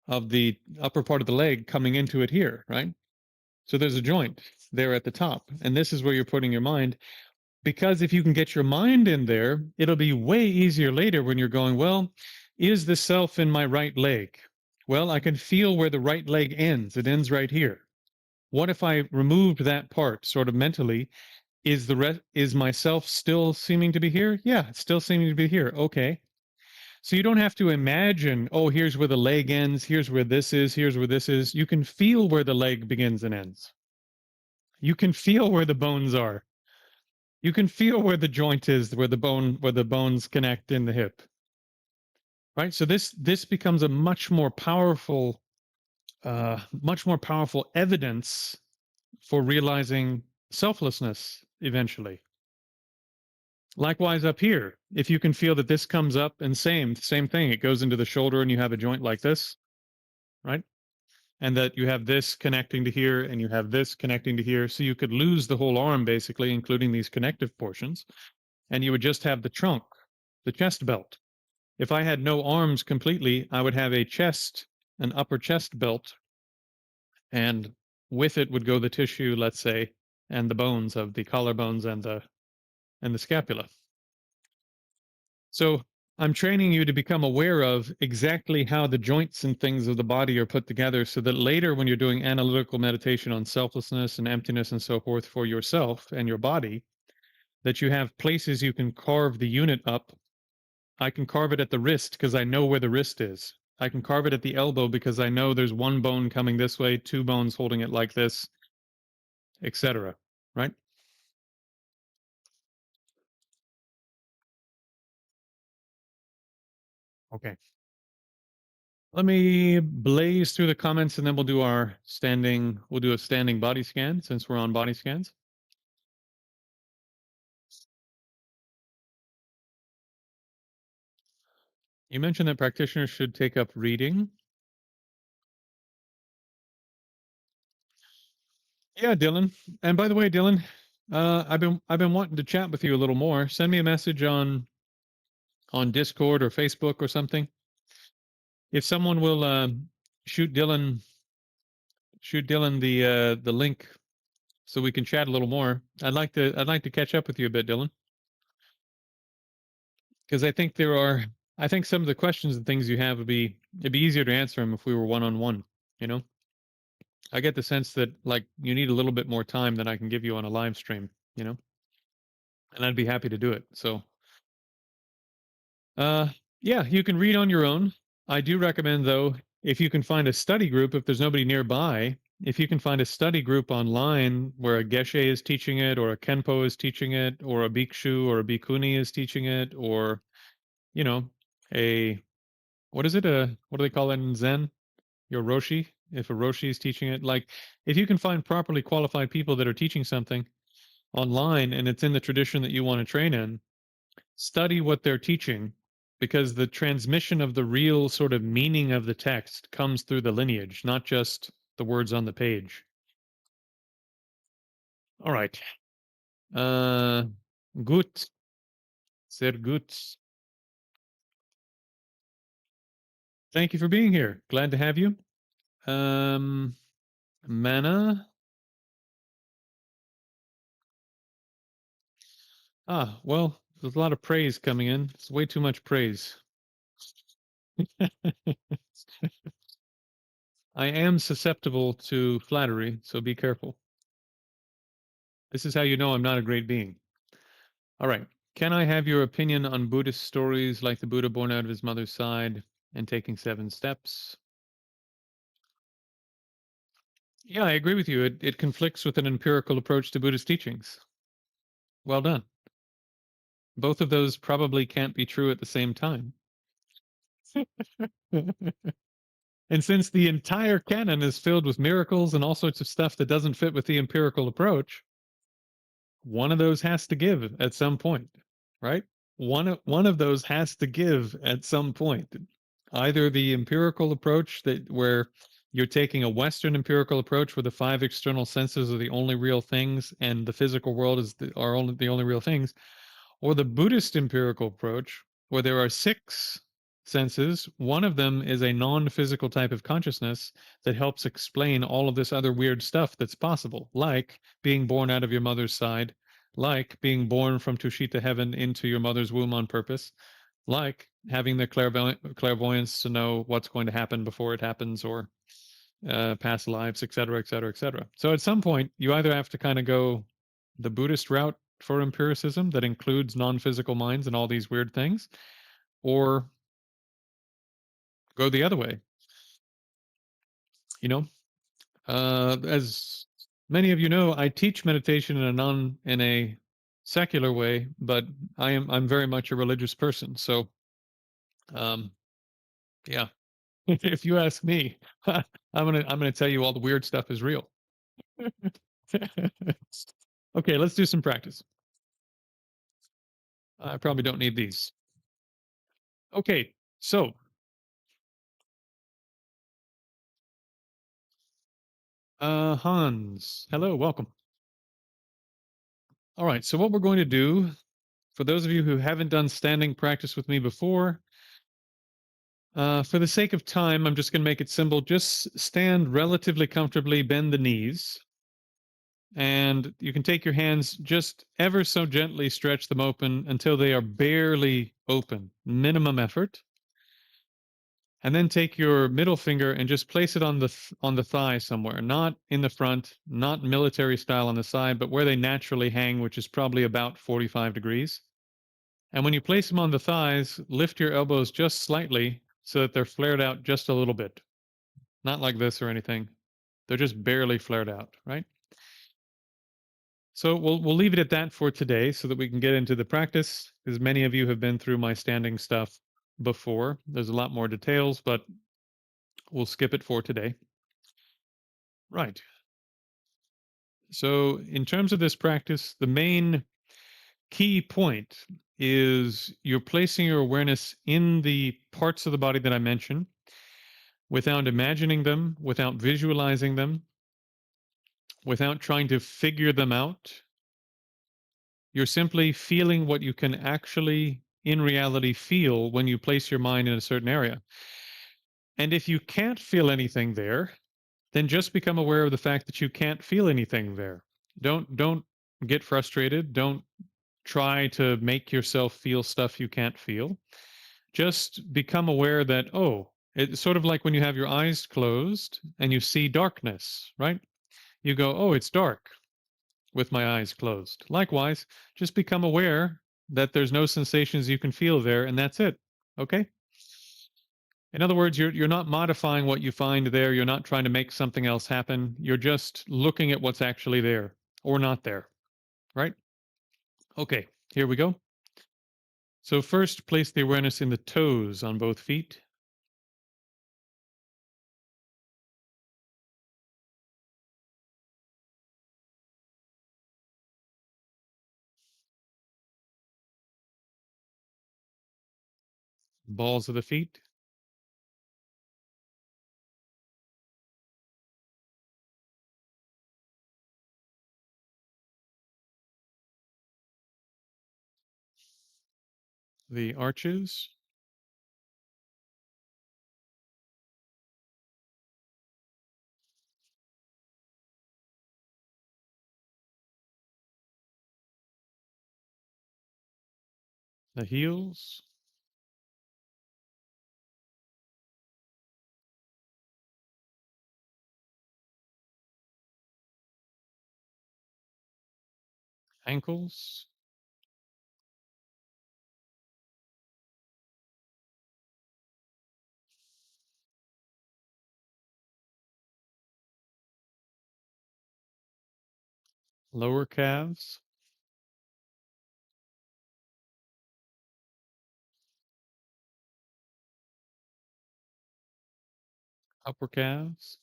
of the upper part of the leg coming into it here, right? So there's a joint there at the top, and this is where you're putting your mind. Because if you can get your mind in there, it'll be way easier later when you're going, well, is the self in my right leg? Well, I can feel where the right leg ends. It ends right here. What if I removed that part sort of mentally is myself still seeming to be here? Yeah, it's still seeming to be here. Okay. So you don't have to imagine, oh, here's where the leg ends, here's where this is, here's where this is. You can feel where the leg begins and ends. You can feel where the bones are. You can feel where the joint is, where the bones connect in the hip. Right? So this becomes a much more powerful evidence for realizing selflessness eventually. Likewise up here, if you can feel that this comes up and same thing, it goes into the shoulder and you have a joint like this, right? And that you have this connecting to here and you have this connecting to here. So you could lose the whole arm basically, including these connective portions, and you would just have the trunk, the chest belt. If I had no arms completely, I would have an upper chest belt, and with it would go the tissue, let's say, and the bones of the collarbones and the scapula. So I'm training you to become aware of exactly how the joints and things of the body are put together so that later when you're doing analytical meditation on selflessness and emptiness and so forth for yourself and your body, that you have places you can carve the unit up. I can carve it at the wrist because I know where the wrist is. I can carve it at the elbow because I know there's one bone coming this way, two bones holding it like this, etc. Right? Okay. Let me blaze through the comments and then we'll do a standing body scan since we're on body scans. You mentioned that practitioners should take up reading. Yeah, Dylan. And by the way, Dylan, I've been wanting to chat with you a little more. Send me a message on Discord or Facebook or something. If someone will shoot Dylan the link so we can chat a little more. I'd like to catch up with you a bit, Dylan, because I think some of the questions and things you have it'd be easier to answer them if we were one on one. You know, I get the sense that like you need a little bit more time than I can give you on a live stream. You know, and I'd be happy to do it. So, uh, yeah, you can read on your own. I do recommend though, if you can find a study group, if there's nobody nearby, if you can find a study group online where a geshe is teaching it, or a kenpo is teaching it, or a bhikshu or a bhikkhuni is teaching it, or you know, a what is it? What do they call it in Zen? Your Roshi. If a Roshi is teaching it, like if you can find properly qualified people that are teaching something online and it's in the tradition that you want to train in, study what they're teaching because the transmission of the real sort of meaning of the text comes through the lineage, not just the words on the page. All right. Gut. Sehr gut. Thank you for being here. Glad to have you. Mana. Ah, well, there's a lot of praise coming in. It's way too much praise. I am susceptible to flattery, so be careful. This is how you know I'm not a great being. All right. Can I have your opinion on Buddhist stories like the Buddha born out of his mother's side and taking 7 steps? Yeah, I agree with you. It conflicts with an empirical approach to Buddhist teachings. Well done. Both of those probably can't be true at the same time. And since the entire canon is filled with miracles and all sorts of stuff that doesn't fit with the empirical approach, one of those has to give at some point, right? One of those has to give at some point. Either the empirical approach that where you're taking a Western empirical approach where the 5 external senses are the only real things and the physical world are only the only real things, or the Buddhist empirical approach where there are 6 senses. One of them is a non-physical type of consciousness that helps explain all of this other weird stuff that's possible, like being born out of your mother's side, like being born from Tushita heaven into your mother's womb on purpose, like having the clairvoyance to know what's going to happen before it happens, or past lives, etc., etc., etc. So at some point, you either have to kind of go the Buddhist route for empiricism that includes non-physical minds and all these weird things, or go the other way. You know, as many of you know, I teach meditation in a secular way, but I'm very much a religious person. So, um, yeah, if you ask me, I'm gonna tell you all the weird stuff is real. Okay, let's do some practice. I probably don't need these. Okay, so Hans, hello, welcome. All right, so what we're going to do, for those of you who haven't done standing practice with me before, for the sake of time, I'm just going to make it simple. Just stand relatively comfortably, bend the knees, and you can take your hands just ever so gently stretch them open until they are barely open, minimum effort. And then take your middle finger and just place it on the thigh somewhere, not in the front, not military style on the side, but where they naturally hang, which is probably about 45 degrees. And when you place them on the thighs, lift your elbows just slightly so that they're flared out just a little bit. Not like this or anything. They're just barely flared out, right? So we'll leave it at that for today so that we can get into the practice, because many of you have been through my standing stuff before. There's a lot more details, but we'll skip it for today. Right. So, in terms of this practice, the main key point is you're placing your awareness in the parts of the body that I mentioned without imagining them, without visualizing them, without trying to figure them out. You're simply feeling what you can actually, in reality, feel when you place your mind in a certain area. And if you can't feel anything there, then just become aware of the fact that you can't feel anything there. Don't get frustrated. Don't try to make yourself feel stuff you can't feel. Just become aware that, oh, it's sort of like when you have your eyes closed and you see darkness, right? You go, oh, it's dark with my eyes closed. Likewise, just become aware that there's no sensations you can feel there, and that's it. Okay? In other words, you're not modifying what you find there. You're not trying to make something else happen. You're just looking at what's actually there or not there, right? Okay, here we go. So first, place the awareness in the toes on both feet, balls of the feet, the arches, the heels, ankles, lower calves, upper calves,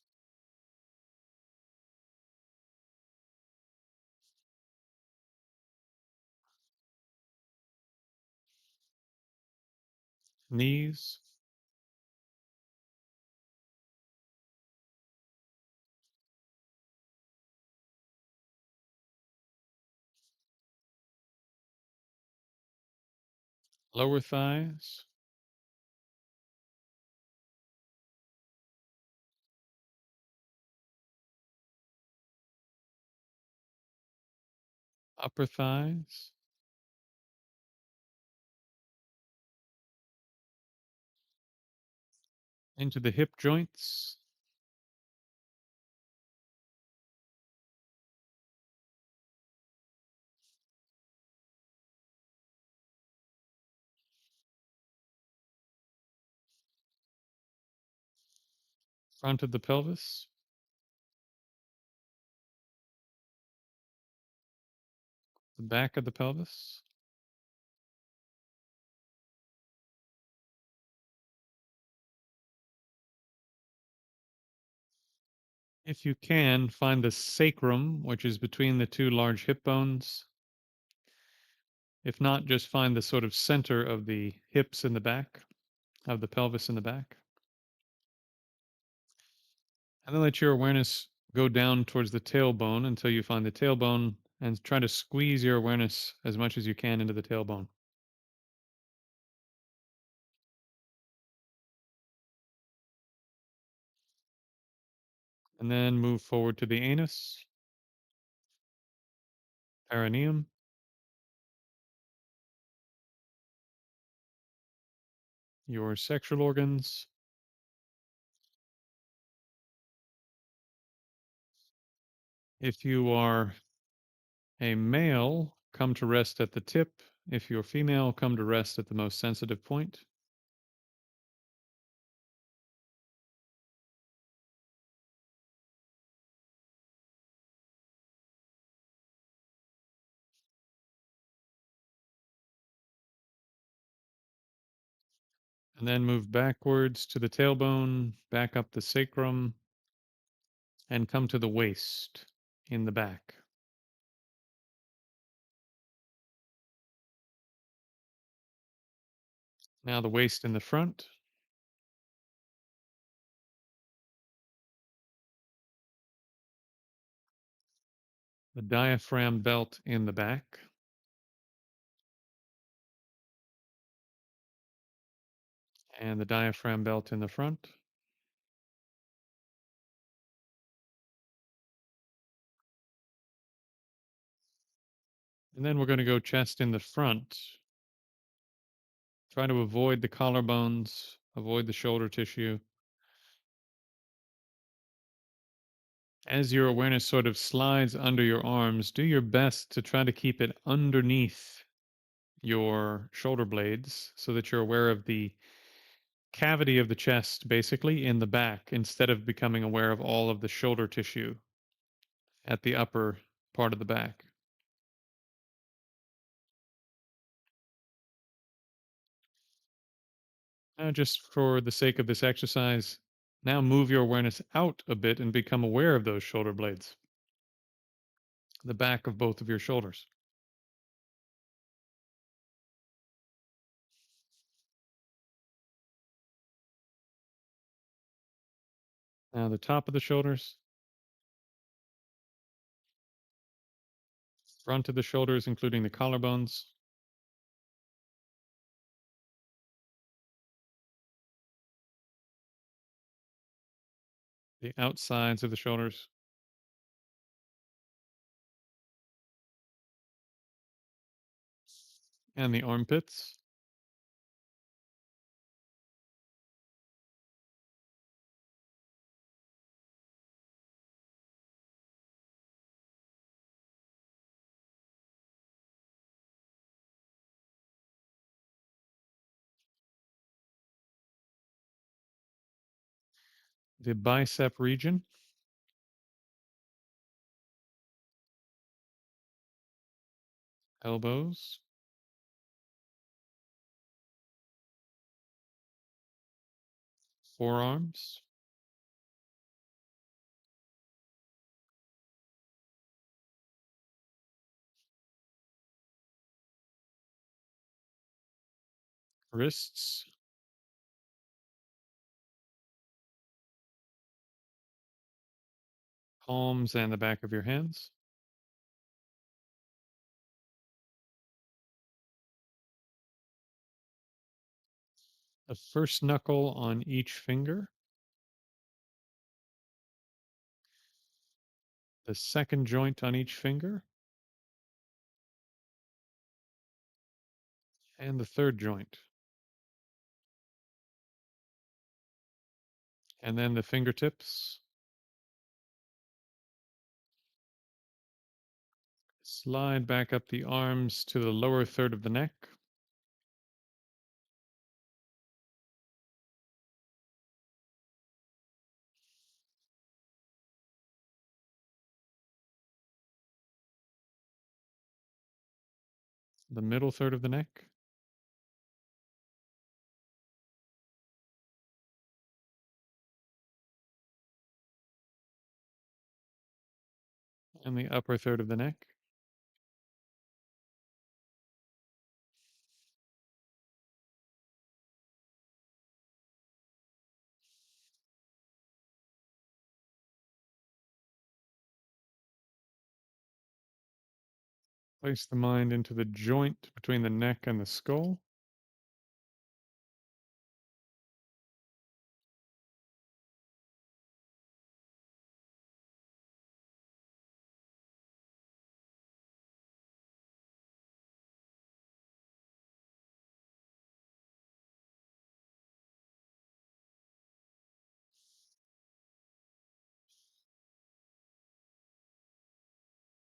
knees, lower thighs, upper thighs, into the hip joints, front of the pelvis, the back of the pelvis. If you can, find the sacrum, which is between the two large hip bones. If not, just find the sort of center of the hips in the back, of the pelvis in the back. And then let your awareness go down towards the tailbone until you find the tailbone and try to squeeze your awareness as much as you can into the tailbone. And then move forward to the anus, perineum, your sexual organs. If you are a male, come to rest at the tip. If you're female, come to rest at the most sensitive point. And then move backwards to the tailbone, back up the sacrum, and come to the waist in the back. Now the waist in the front, the diaphragm belt in the back, and the diaphragm belt in the front. And then we're going to go chest in the front. Try to avoid the collarbones, avoid the shoulder tissue. As your awareness sort of slides under your arms, do your best to try to keep it underneath your shoulder blades so that you're aware of the cavity of the chest, basically in the back, instead of becoming aware of all of the shoulder tissue at the upper part of the back. Just for the sake of this exercise, now move your awareness out a bit and become aware of those shoulder blades, the back of both of your shoulders. Now, the top of the shoulders, front of the shoulders, including the collarbones, the outsides of the shoulders, and the armpits. The bicep region, elbows, forearms, wrists, palms, and the back of your hands. The first knuckle on each finger, the second joint on each finger, and the third joint. And then the fingertips. Slide back up the arms to the lower third of the neck. The middle third of the neck, and the upper third of the neck. Place the mind into the joint between the neck and the skull.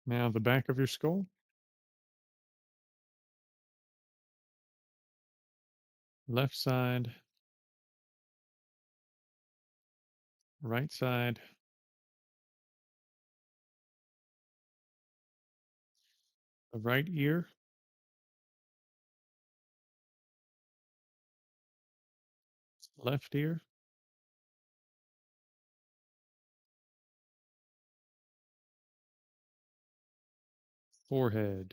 Now the back of your skull, left side, right side, the right ear, left ear, forehead,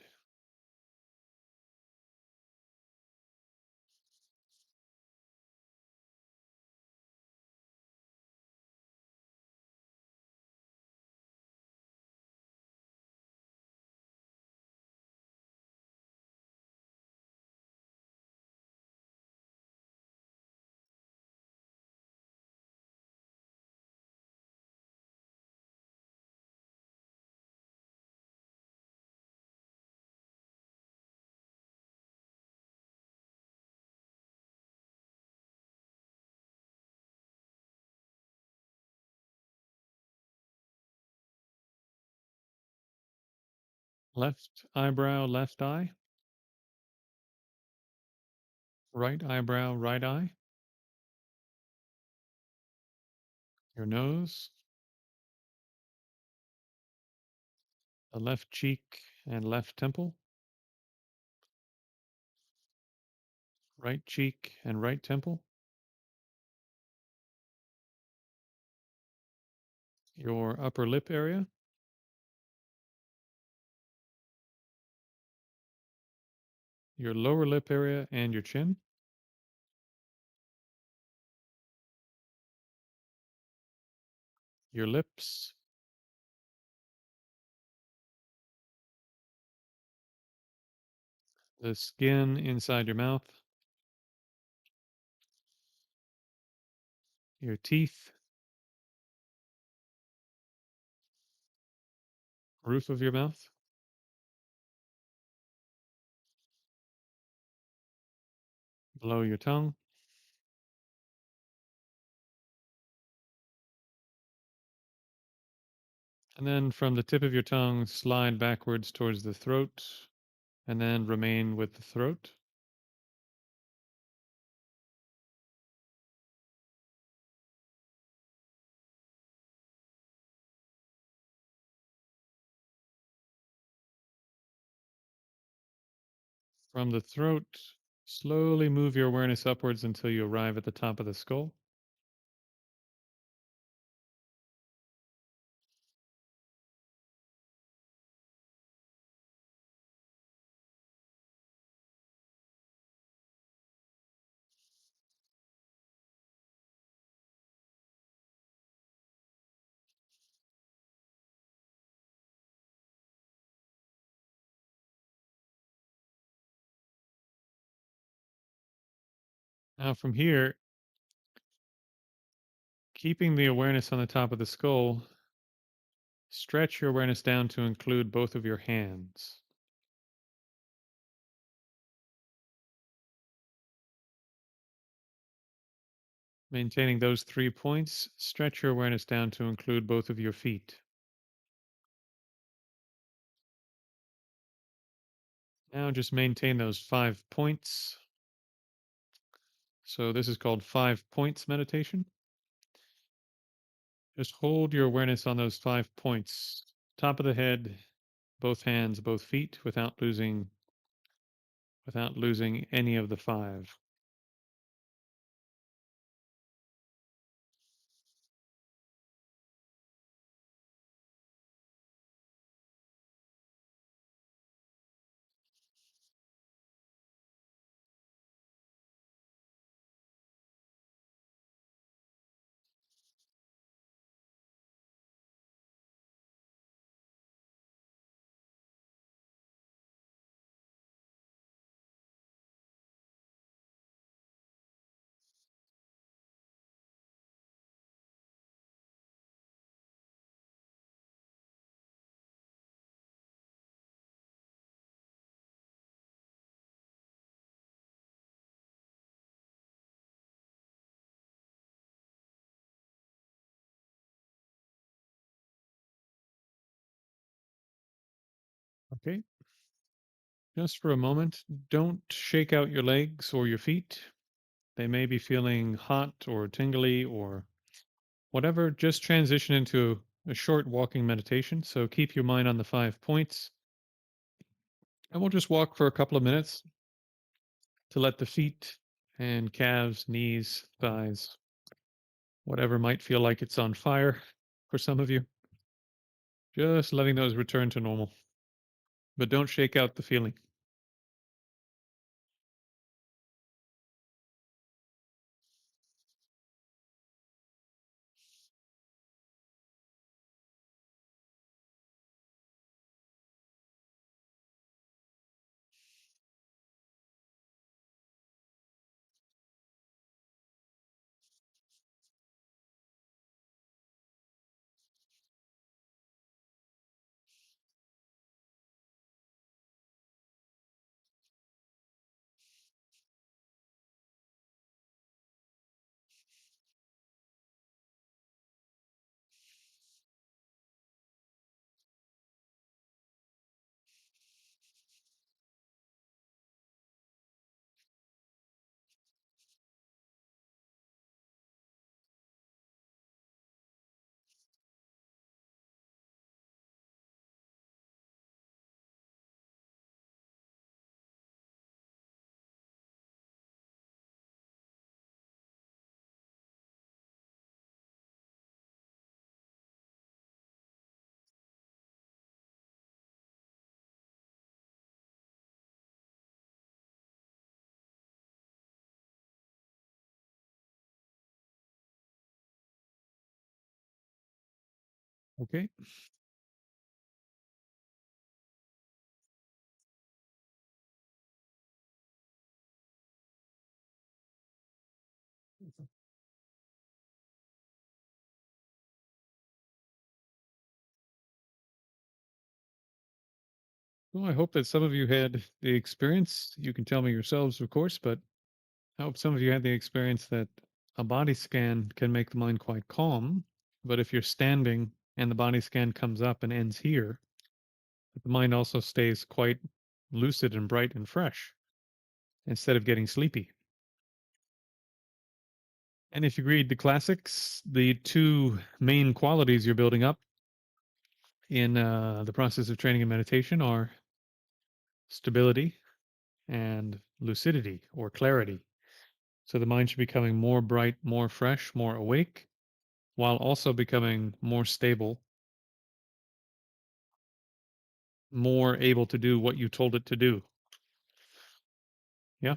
left eyebrow, left eye, right eyebrow, right eye, your nose, the left cheek and left temple, right cheek and right temple, your upper lip area, your lower lip area and your chin, your lips, the skin inside your mouth, your teeth, roof of your mouth, below your tongue, and then from the tip of your tongue, slide backwards towards the throat, and then remain with the throat. From the throat, slowly move your awareness upwards until you arrive at the top of the skull. Now, from here, keeping the awareness on the top of the skull, stretch your awareness down to include both of your hands. Maintaining those 3 points, stretch your awareness down to include both of your feet. Now just maintain those 5 points. So this is called 5 points meditation. Just hold your awareness on those 5 points. Top of the head, both hands, both feet, without losing without losing any of the five. Okay, just for a moment, don't shake out your legs or your feet. They may be feeling hot or tingly or whatever. Just transition into a short walking meditation. So keep your mind on the 5 points, and we'll just walk for a couple of minutes to let the feet and calves, knees, thighs, whatever might feel like it's on fire for some of you, just letting those return to normal. But don't shake out the feeling. Okay. Well, I hope that some of you had the experience. You can tell me yourselves, of course, but I hope some of you had the experience that a body scan can make the mind quite calm. But if you're standing and the body scan comes up and ends here, the mind also stays quite lucid and bright and fresh instead of getting sleepy. And if you read the classics, the two main qualities you're building up in the process of training and meditation are stability and lucidity or clarity. So the mind should be becoming more bright, more fresh, more awake, while also becoming more stable, more able to do what you told it to do. Yeah.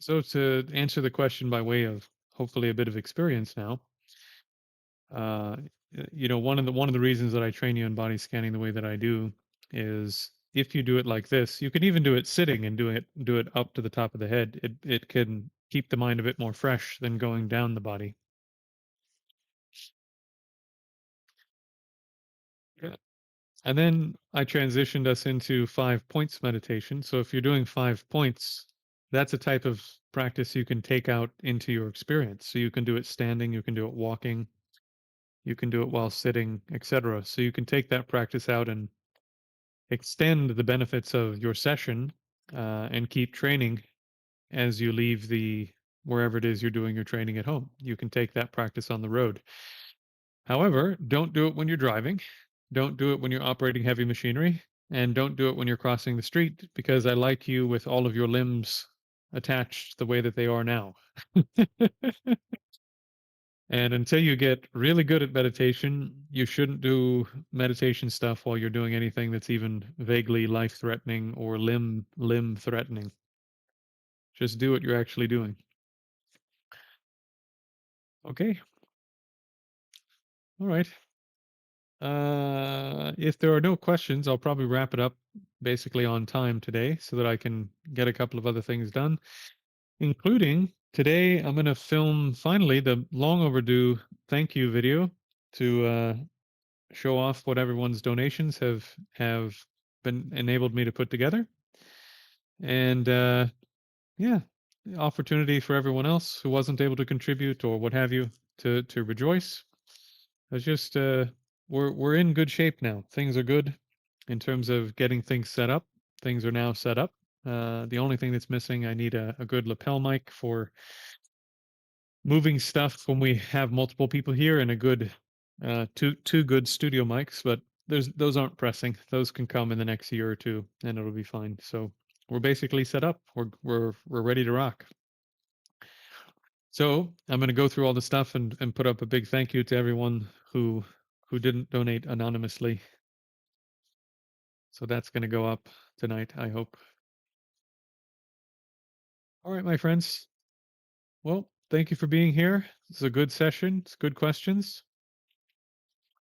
So to answer the question by way of hopefully a bit of experience now, uh, one of the reasons that I train you in body scanning the way that I do is if you do it like this, you can even do it sitting and do it up to the top of the head. It can keep the mind a bit more fresh than going down the body. Yeah. And then I transitioned us into 5 points meditation. So if you're doing 5 points, that's a type of practice you can take out into your experience. So you can do it standing, you can do it walking, you can do it while sitting, etc. So you can take that practice out and extend the benefits of your session and keep training as you leave the wherever it is you're doing your training at home. You can take that practice on the road. However, don't do it when you're driving. Don't do it when you're operating heavy machinery. and don't do it when you're crossing the street because I like you with all of your limbs attached the way that they are now. And until you get really good at meditation, you shouldn't do meditation stuff while you're doing anything that's even vaguely life-threatening or limb threatening. Just do what you're actually doing. Okay. All right. If there are no questions, I'll probably wrap it up basically on time today so that I can get a couple of other things done, including today I'm going to film finally the long overdue thank you video to show off what everyone's donations have been enabled me to put together. And yeah, the opportunity for everyone else who wasn't able to contribute or what have you to rejoice. It's just we're in good shape now. Things are good in terms of getting things set up. Things are now set up. The only thing that's missing, I need a good lapel mic for moving stuff when we have multiple people here, and a good two good studio mics. But those aren't pressing. Those can come in the next year or two, and it'll be fine. So we're basically set up. We're ready to rock. So I'm going to go through all the stuff and put up a big thank you to everyone who didn't donate anonymously. So that's going to go up tonight, I hope. All right, my friends. Well, thank you for being here. This is a good session. It's good questions.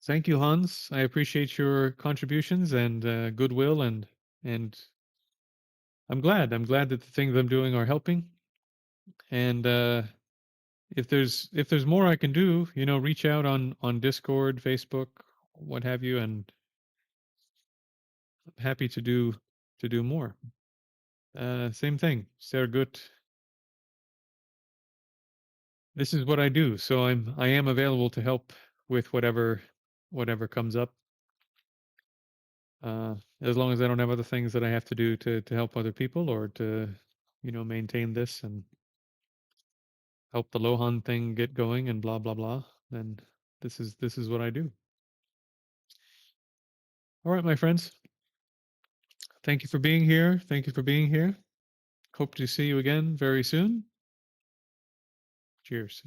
Thank you, Hans. I appreciate your contributions and goodwill, and I'm glad. I'm glad that the things I'm doing are helping. And if there's more I can do, reach out on Discord, Facebook, what have you, and I'm happy to do more. Same thing. Sehr gut. This is what I do, so I am available to help with whatever comes up. As long as I don't have other things that I have to do to help other people or to maintain this and help the Lohan thing get going and blah blah blah, then this is what I do. All right, my friends. Thank you for being here. Thank you for being here. Hope to see you again very soon. Cheers.